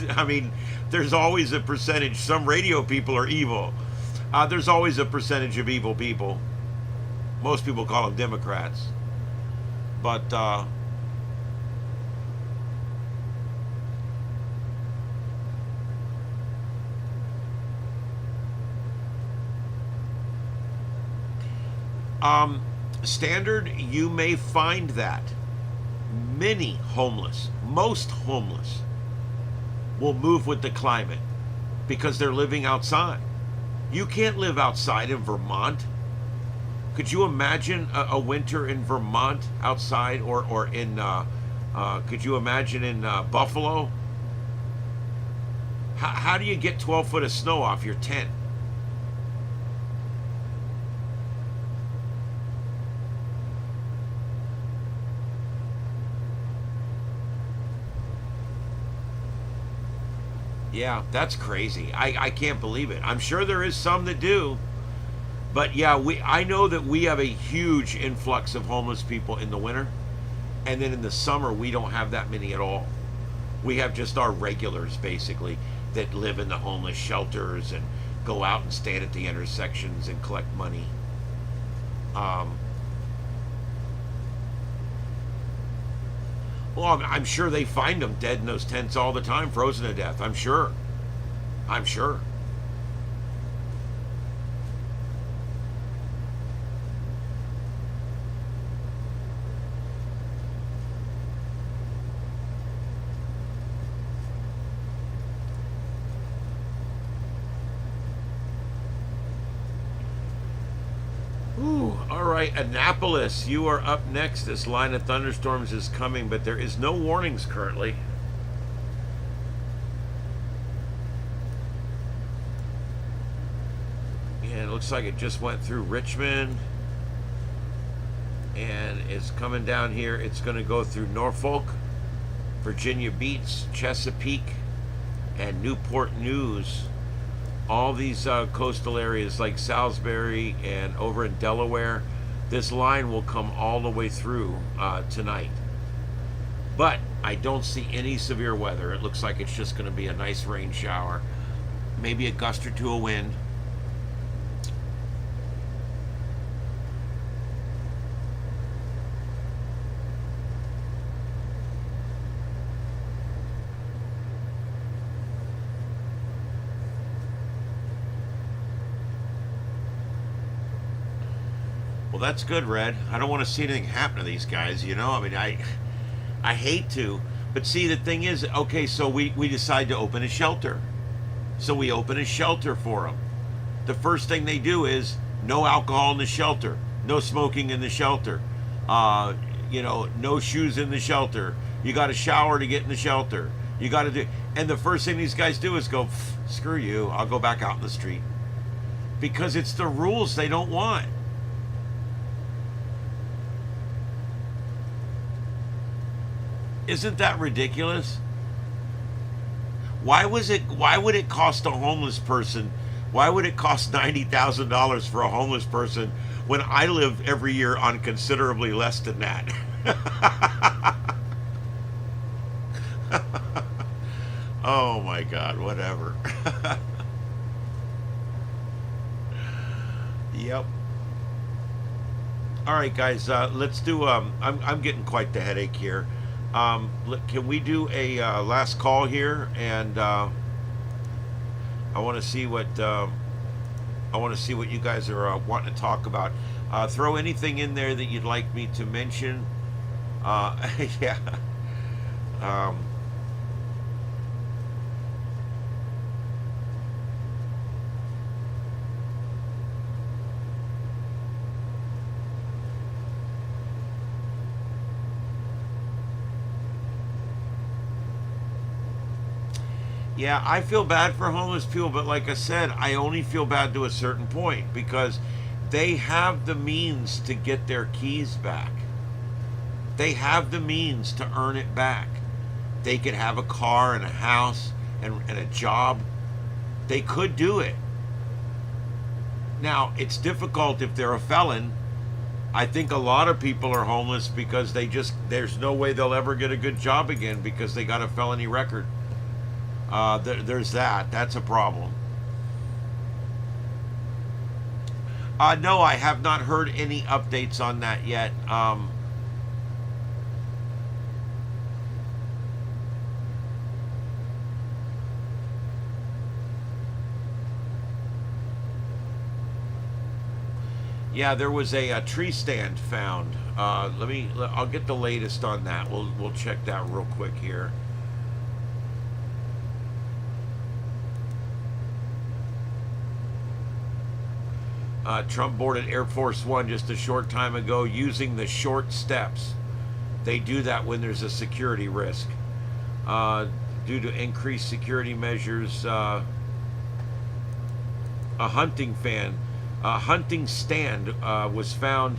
I mean, there's always a percentage. Some radio people are evil. There's always a percentage of evil people. Most people call them Democrats. But standard, you may find that many homeless, most homeless, will move with the climate because they're living outside. You can't live outside in Vermont. Could you imagine a winter in Vermont outside, or in Could you imagine in Buffalo? How do you get 12 foot of snow off your tent? Yeah, that's crazy. I can't believe it. I'm sure there is some that do. But yeah, I know that we have a huge influx of homeless people in the winter. And then in the summer, we don't have that many at all. We have just our regulars, basically, that live in the homeless shelters and go out and stand at the intersections and collect money. Um, well, I'm sure they find them dead in those tents all the time, frozen to death. I'm sure. I'm sure. Ooh, all right, Annapolis, you are up next. This line of thunderstorms is coming, but there is no warnings currently. And it looks like it just went through Richmond and it's coming down here. It's going to go through Norfolk, Virginia Beach, Chesapeake, and Newport News. All these coastal areas like Salisbury and over in Delaware, this line will come all the way through tonight. But I don't see any severe weather. It looks like it's just going to be a nice rain shower, maybe a gust or two of wind. Well, that's good, Red. I don't want to see anything happen to these guys, you know? I mean, I hate to. But see, the thing is, okay, so we decide to open a shelter. So we open a shelter for them. The first thing they do is no alcohol in the shelter, no smoking in the shelter, no shoes in the shelter. You got to shower to get in the shelter. You got to do, and the first thing these guys do is go, screw you, I'll go back out in the street. Because it's the rules they don't want. Isn't that ridiculous? Why would it cost a homeless person? Why would it cost $90,000 for a homeless person when I live every year on considerably less than that? Oh my God, whatever. Yep. All right, guys, let's do. I'm getting quite the headache here. Can we do a last call here? And I want to see what you guys are wanting to talk about. Throw anything in there that you'd like me to mention. Yeah. Um, Yeah, I feel bad for homeless people, but like I said, I only feel bad to a certain point because they have the means to get their keys back. They have the means to earn it back. They could have a car and a house and a job. They could do it. Now, it's difficult if they're a felon. I think a lot of people are homeless because there's no way they'll ever get a good job again because they got a felony record. There's that. That's a problem. No, I have not heard any updates on that yet. Yeah, there was a tree stand found. I'll get the latest on that. We'll check that real quick here. Trump boarded Air Force One just a short time ago using the short steps. They do that when there's a security risk. Due to increased security measures, a hunting stand was found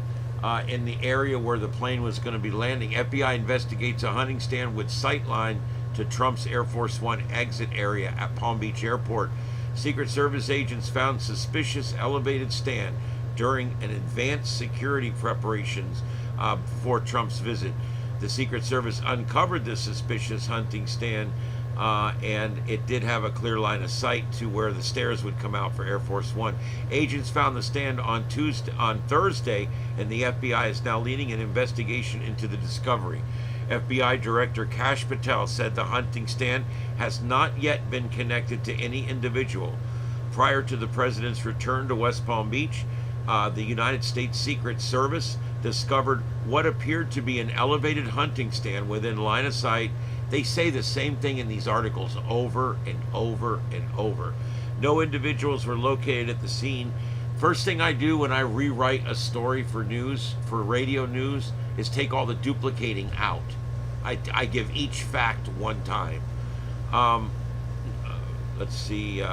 in the area where the plane was going to be landing. FBI investigates a hunting stand with sightline to Trump's Air Force One exit area at Palm Beach Airport. Secret Service agents found suspicious elevated stand during an advanced security preparations before Trump's visit. The Secret Service uncovered the suspicious hunting stand, and it did have a clear line of sight to where the stairs would come out for Air Force One. Agents found the stand on Thursday, and the FBI is now leading an investigation into the discovery. FBI Director Kash Patel said the hunting stand has not yet been connected to any individual. Prior to the president's return to West Palm Beach, the United States Secret Service discovered what appeared to be an elevated hunting stand within line of sight. They say the same thing in these articles over and over and over. No individuals were located at the scene. First thing I do when I rewrite a story for news, for radio news, is take all the duplicating out. I give each fact one time. Let's see.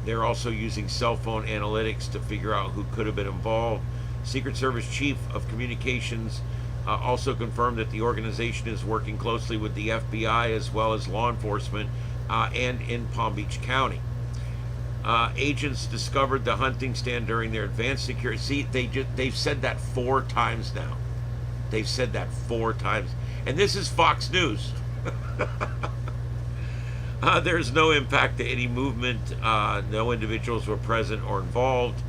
They're also using cell phone analytics to figure out who could have been involved. Secret Service Chief of Communications also confirmed that the organization is working closely with the FBI as well as law enforcement and in Palm Beach County. Agents discovered the hunting stand during their advanced security. See, they've said that 4 times now. They've said that 4 times. And this is Fox News. There's no impact to any movement. No individuals were present or involved.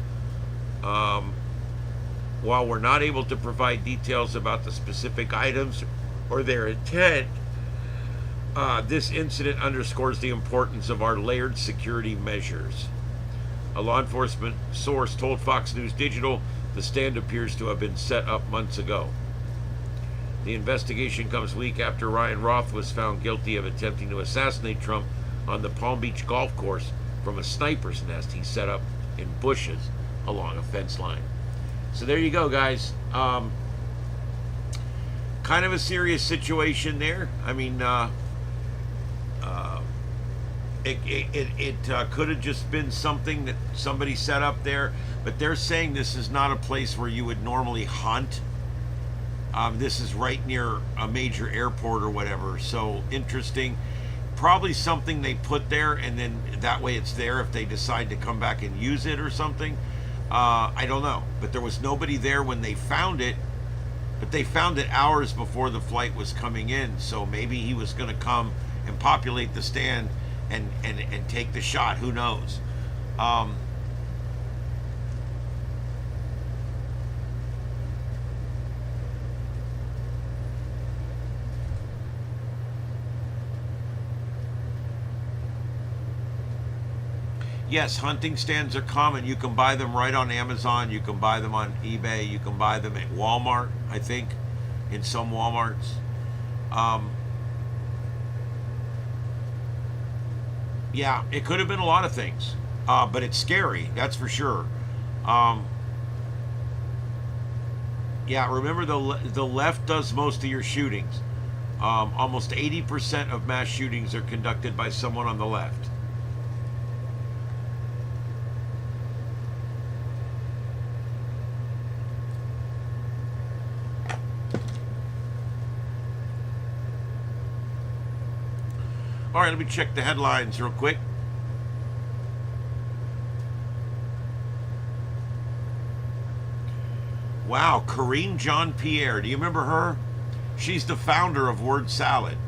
While we're not able to provide details about the specific items or their intent, this incident underscores the importance of our layered security measures. A law enforcement source told Fox News Digital the stand appears to have been set up months ago. The investigation comes week after Ryan Roth was found guilty of attempting to assassinate Trump on the Palm Beach golf course from a sniper's nest he set up in bushes along a fence line. So there you go, guys. Kind of a serious situation there. I mean, it could have just been something that somebody set up there, but they're saying this is not a place where you would normally hunt. This is right near a major airport or whatever. So interesting. Probably something they put there, and then that way it's there if they decide to come back and use it or something. I don't know. But there was nobody there when they found it. But they found it hours before the flight was coming in. So maybe he was going to come and populate the stand and take the shot. Who knows? Yes, hunting stands are common. You can buy them right on Amazon. You can buy them on eBay. You can buy them at Walmart, I think, in some Walmarts. Yeah, it could have been a lot of things, but it's scary, that's for sure. Yeah, remember the left does most of your shootings. Almost 80% of mass shootings are conducted by someone on the left. All right, let me check the headlines real quick. Wow, Karine Jean-Pierre. Do you remember her? She's the founder of Word Salad.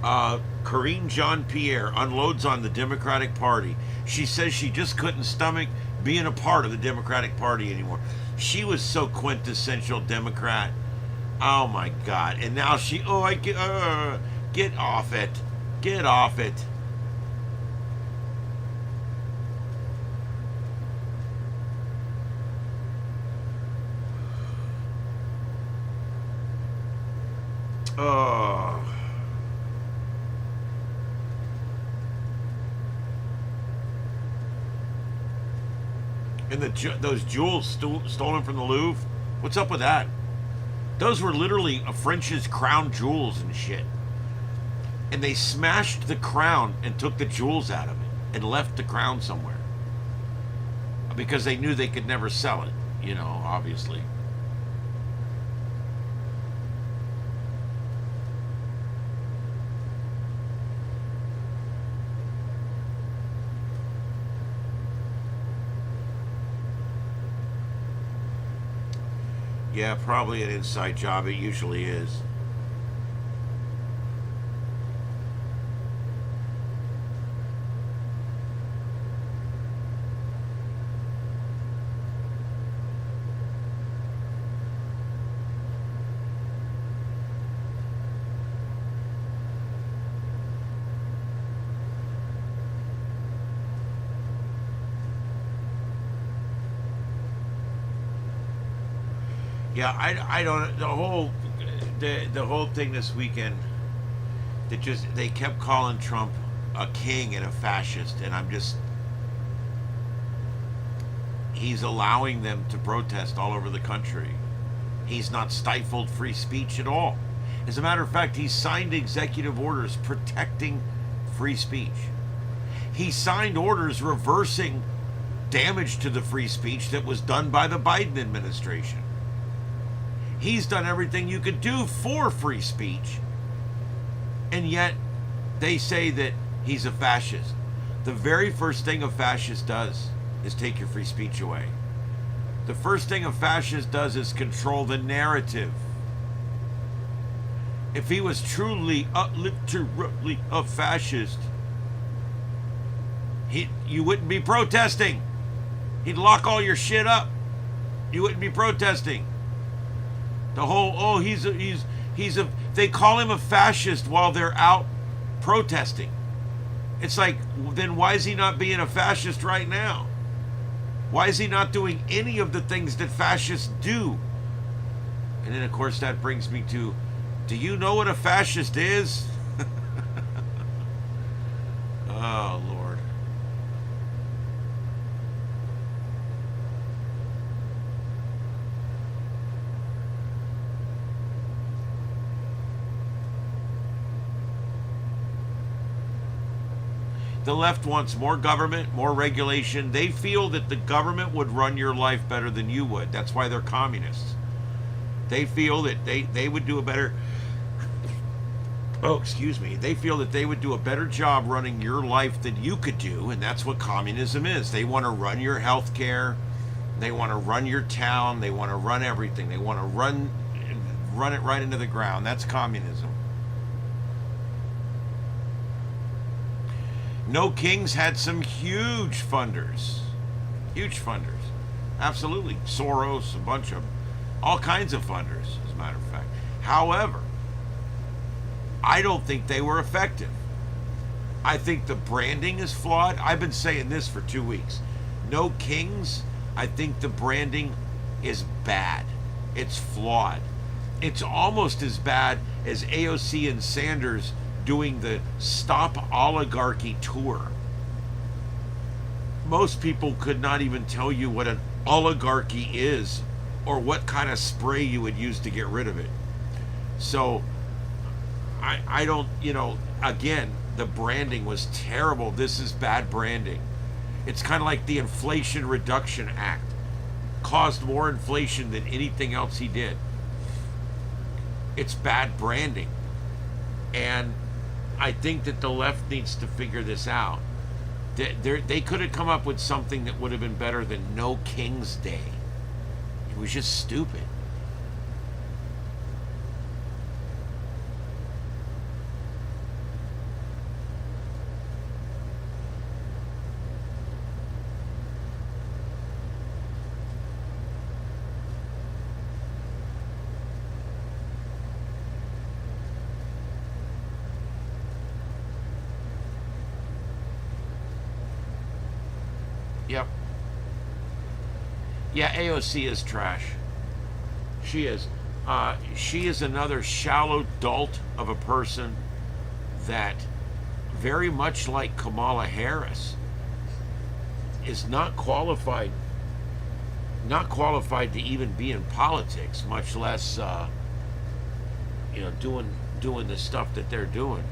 Karine Jean-Pierre unloads on the Democratic Party. She says she just couldn't stomach being a part of the Democratic Party anymore. She was so quintessential Democrat. Oh my God. And now she, get off it. Get off it. Oh. And those jewels stolen from the Louvre. What's up with that? Those were literally a French's crown jewels and shit. And they smashed the crown and took the jewels out of it and left the crown somewhere. Because they knew they could never sell it, you know, obviously. Yeah, probably an inside job. It usually is. Yeah, I don't the whole thing this weekend that just they kept calling Trump a king and a fascist, and I'm just he's allowing them to protest all over the country. He's not stifled free speech at all. As a matter of fact, he signed executive orders protecting free speech. He signed orders reversing damage to the free speech that was done by the Biden administration. He's done everything you could do for free speech, and yet they say that he's a fascist. The very first thing a fascist does is take your free speech away. The first thing a fascist does is control the narrative. If he was truly, literally a fascist, you wouldn't be protesting. He'd lock all your shit up. You wouldn't be protesting. The whole they call him a fascist while they're out protesting. It's like, then why is he not being a fascist right now? Why is he not doing any of the things that fascists do? And then of course that brings me to, do you know what a fascist is? Oh Lord. The left wants more government, more regulation. They feel that the government would run your life better than you would. That's why they're communists. They feel that they would do a better... Oh, excuse me. They feel that they would do a better job running your life than you could do, and that's what communism is. They want to run your health care. They want to run your town. They want to run everything. They want to run it right into the ground. That's communism. No Kings had some huge funders. Huge funders. Absolutely. Soros, a bunch of, all kinds of funders, as a matter of fact. However, I don't think they were effective. I think the branding is flawed. I've been saying this for 2 weeks. No Kings, I think the branding is bad. It's flawed. It's almost as bad as AOC and Sanders doing the Stop Oligarchy tour. Most people could not even tell you what an oligarchy is or what kind of spray you would use to get rid of it. So I don't, again, the branding was terrible. This is bad branding. It's kind of like the Inflation Reduction Act. Caused more inflation than anything else he did. It's bad branding. And I think that the left needs to figure this out. They could have come up with something that would have been better than No King's Day. It was just stupid. Yep. Yeah, AOC is trash. She is. She is another shallow dolt of a person that, very much like Kamala Harris, is not qualified not qualified to even be in politics, much less doing the stuff that they're doing.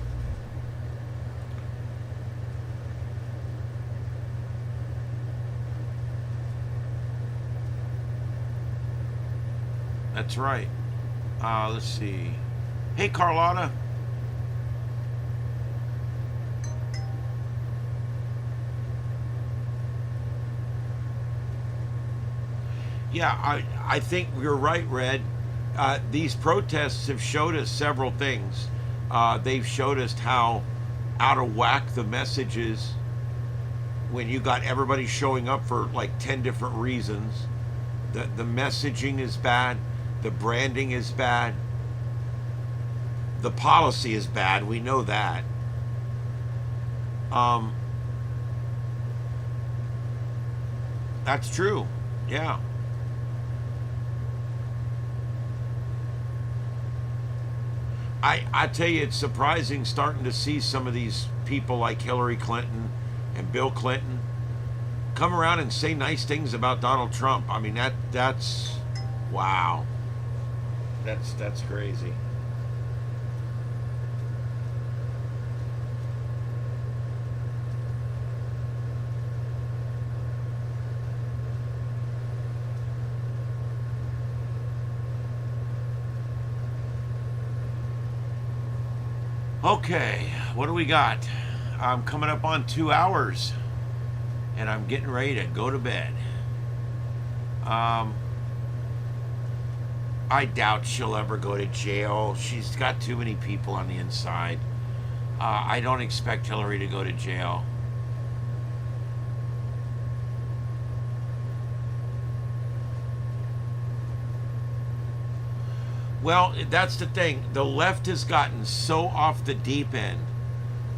That's right. Let's see. Hey, Carlotta. Yeah, I think you're right, Red. These protests have showed us several things. They've showed us how out of whack the message is when you got everybody showing up for like 10 different reasons. The messaging is bad. The branding is bad. The policy is bad. We know that. That's true. Yeah. I tell you, it's surprising starting to see some of these people like Hillary Clinton and Bill Clinton come around and say nice things about Donald Trump. I mean, that's wow. That's crazy. Okay, what do we got? I'm coming up on 2 hours, and I'm getting ready to go to bed. I doubt she'll ever go to jail. She's got too many people on the inside. I don't expect Hillary to go to jail. Well, that's the thing. The left has gotten so off the deep end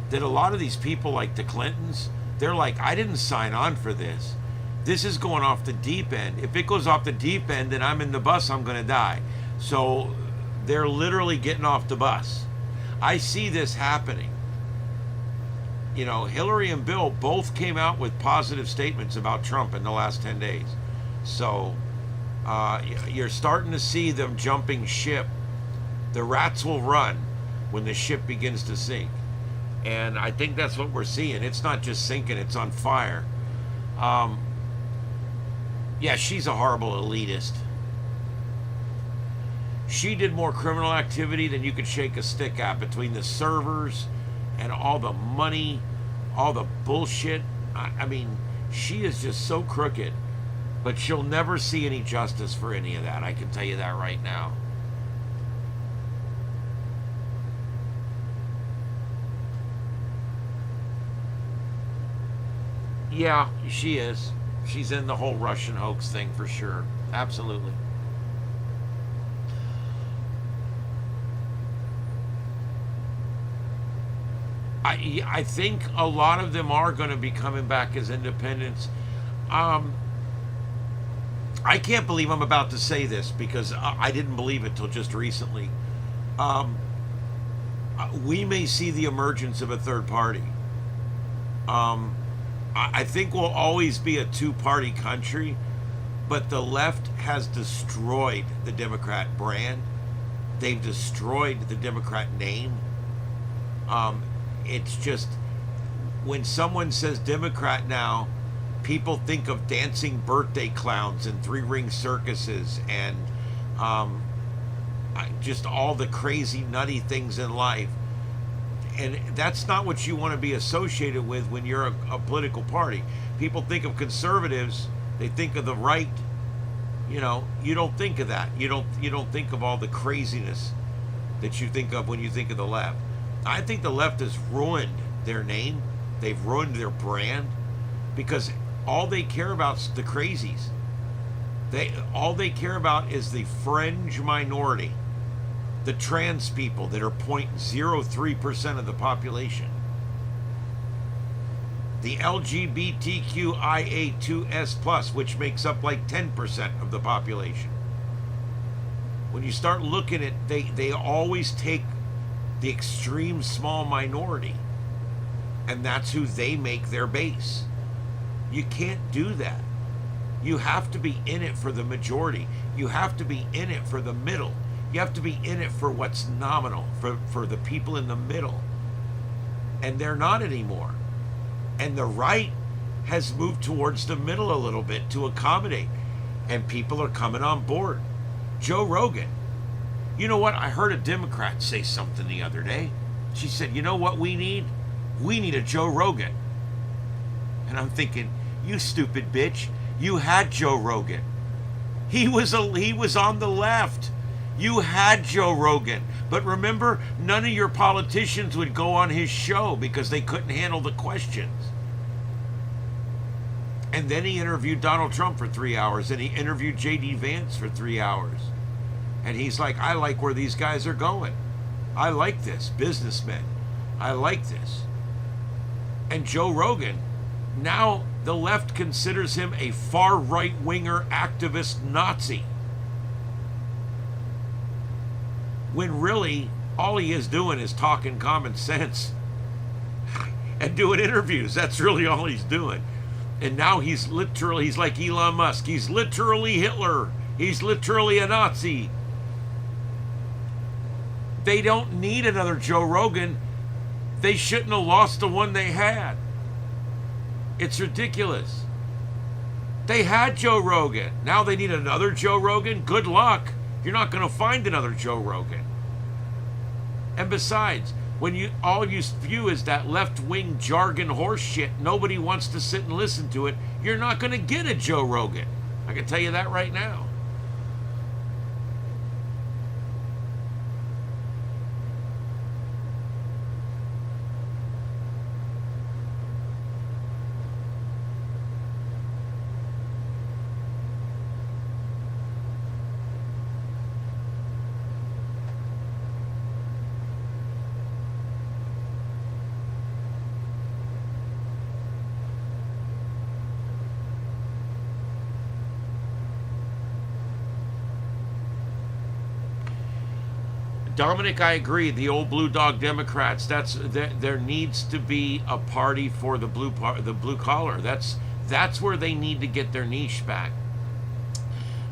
that a lot of these people, like the Clintons, they're like, I didn't sign on for this. This is going off the deep end. If it goes off the deep end, then I'm in the bus, I'm going to die. So they're literally getting off the bus. I see this happening. You know, Hillary and Bill both came out with positive statements about Trump in the last 10 days. So you're starting to see them jumping ship. The rats will run when the ship begins to sink. And I think that's what we're seeing. It's not just sinking, it's on fire. Yeah, she's a horrible elitist. She did more criminal activity than you could shake a stick at, between the servers and all the money, all the bullshit. I mean, she is just so crooked. But she'll never see any justice for any of that. I can tell you that right now. Yeah, she is. She's in the whole Russian hoax thing for sure. Absolutely. I think a lot of them are going to be coming back as independents. Um, I can't believe I'm about to say this because I didn't believe it till just recently. Um, we may see the emergence of a third party. I think we'll always be a two-party country, but the left has destroyed the Democrat brand. They've destroyed the Democrat name. It's just, when someone says Democrat now, people think of dancing birthday clowns and three-ring circuses and just all the crazy, nutty things in life. And that's not what you want to be associated with when you're a political party. People think of conservatives, they think of the right. You know, you don't think of that. You don't think of all the craziness that you think of when you think of the left. I think the left has ruined their name. They've ruined their brand because all they care about is the crazies. All they care about is the fringe minority, the trans people that are 0.03% of the population, the LGBTQIA2S+, which makes up like 10% of the population. When you start looking at, they always take the extreme small minority, and that's who they make their base. You can't do that. You have to be in it for the majority. You have to be in it for the middle. You have to be in it for what's nominal, for the people in the middle. And they're not anymore. And the right has moved towards the middle a little bit to accommodate. And people are coming on board. Joe Rogan. You know what? I heard a Democrat say something the other day. She said, you know what we need? We need a Joe Rogan. And I'm thinking, you stupid bitch. You had Joe Rogan. He was on the left. You had Joe Rogan. But remember, none of your politicians would go on his show because they couldn't handle the questions. And then he interviewed Donald Trump for 3 hours, and he interviewed J.D. Vance for 3 hours. And he's like, I like where these guys are going. I like this, businessmen. I like this. And Joe Rogan, now the left considers him a far right-winger activist Nazi. When really, all he is doing is talking common sense and doing interviews. That's really all he's doing. And now he's like Elon Musk. He's literally Hitler. He's literally a Nazi. They don't need another Joe Rogan. They shouldn't have lost the one they had. It's ridiculous. They had Joe Rogan. Now they need another Joe Rogan? Good luck. You're not going to find another Joe Rogan. And besides, when all you view is that left-wing jargon horse shit, nobody wants to sit and listen to it, you're not going to get a Joe Rogan. I can tell you that right now. Dominic, I agree. The old blue dog Democrats. There needs to be a party for the blue collar. That's where they need to get their niche back.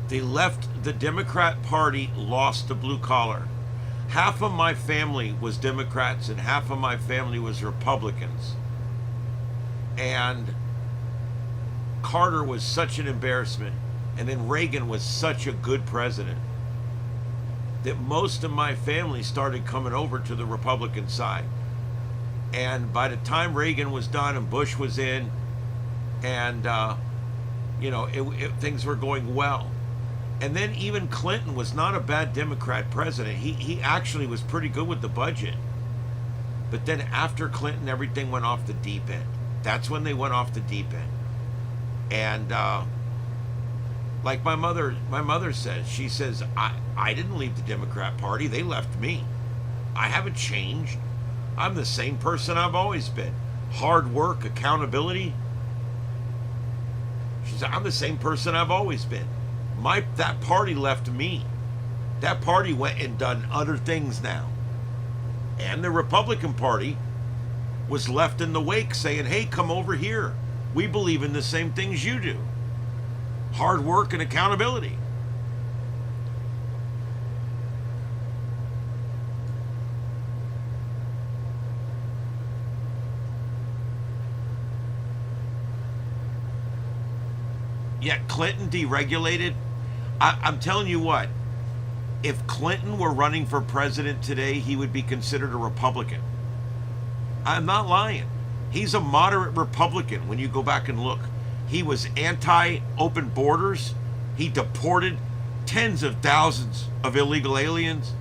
The Democrat Party lost the blue collar. Half of my family was Democrats and half of my family was Republicans. And Carter was such an embarrassment, and then Reagan was such a good president, that most of my family started coming over to the Republican side. And by the time Reagan was done and Bush was in, and things were going well. And then even Clinton was not a bad Democrat president. He actually was pretty good with the budget. But then after Clinton, everything went off the deep end. That's when they went off the deep end. And like my mother says, she says, I didn't leave the Democrat Party. They left me. I haven't changed. I'm the same person I've always been. Hard work, accountability. She said, I'm the same person I've always been. That party left me. That party went and done other things now. And the Republican Party was left in the wake saying, hey, come over here. We believe in the same things you do. Hard work and accountability. Yet Clinton deregulated. I'm telling you what, if Clinton were running for president today, he would be considered a Republican. I'm not lying. He's a moderate Republican when you go back and look. He was anti-open borders. He deported tens of thousands of illegal aliens.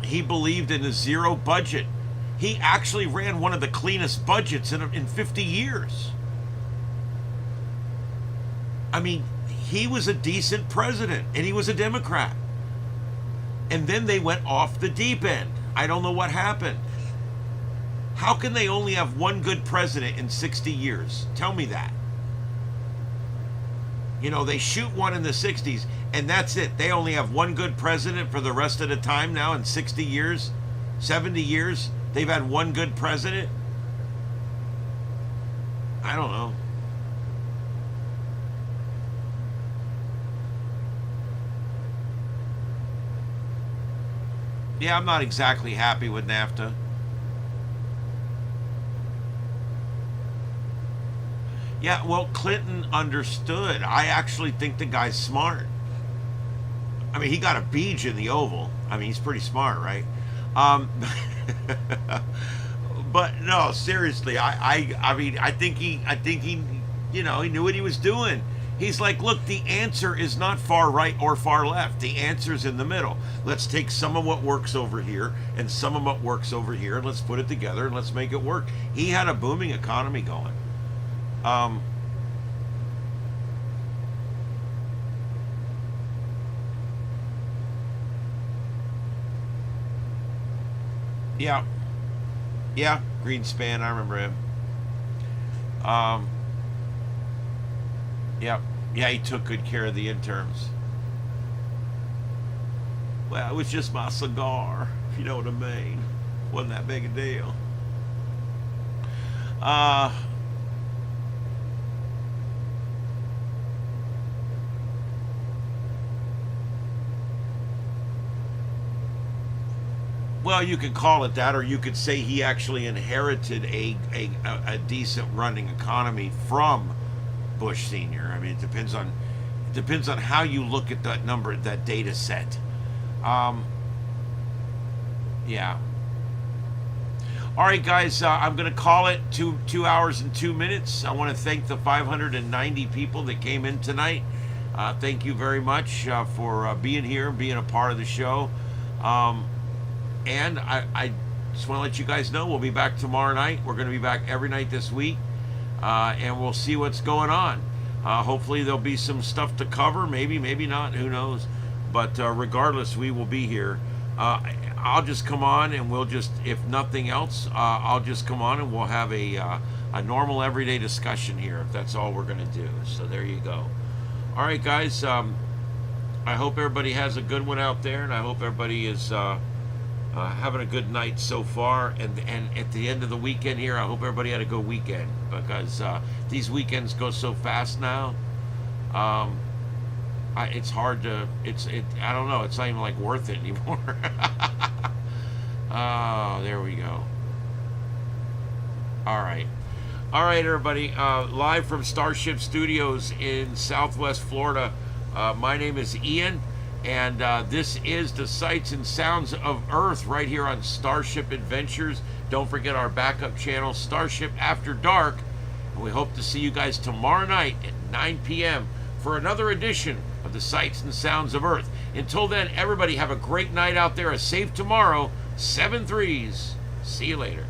He believed in a zero budget. He actually ran one of the cleanest budgets in 50 years. I mean, he was a decent president, and he was a Democrat. And then they went off the deep end. I don't know what happened. How can they only have one good president in 60 years? Tell me that. You know, they shoot one in the 60s, and that's it. They only have one good president for the rest of the time now in 60 years, 70 years. They've had one good president. I don't know. Yeah, I'm not exactly happy with NAFTA. Yeah, well, Clinton understood. I actually think the guy's smart. I mean, he got a beach in the Oval. I mean, he's pretty smart, right? Um, but no, seriously, I mean, I think he, he knew what he was doing. He's like, look, the answer is not far right or far left. The answer's in the middle. Let's take some of what works over here and some of what works over here, and let's put it together and let's make it work. He had a booming economy going. Um, yeah, yeah, Greenspan, I remember him. Um, yeah, yeah, he took good care of the interns. Well, it was just my cigar, if you know what I mean. Wasn't that big a deal. Uh, well, you could call it that, or you could say he actually inherited a decent running economy from Bush Senior. I mean, it depends on how you look at that number, that data set. Um, yeah. All right, guys, I'm going to call it 2 hours and 2 minutes. I want to thank the 590 people that came in tonight. Thank you very much for being here and being a part of the show. Um, and I just want to let you guys know we'll be back tomorrow night. We're going to be back every night this week, and we'll see what's going on. Hopefully, there'll be some stuff to cover. Maybe, maybe not. Who knows? But regardless, we will be here. I'll just come on and we'll just, if nothing else, I'll just come on and we'll have a normal everyday discussion here if that's all we're going to do. So there you go. All right, guys. I hope everybody has a good one out there, and I hope everybody is having a good night so far. And at the end of the weekend here, I hope everybody had a good weekend because these weekends go so fast now. It's hard to, I don't know, it's not even like worth it anymore. Oh, there we go. All right. All right, everybody. Live from Starship Studios in Southwest Florida. My name is Ian, and this is the Sights and Sounds of Earth right here on Starship Adventures. Don't forget our backup channel, Starship After Dark. And we hope to see you guys tomorrow night at 9 p.m. for another edition of the Sights and Sounds of Earth. Until then, everybody have a great night out there, a safe tomorrow. 7 threes. See you later.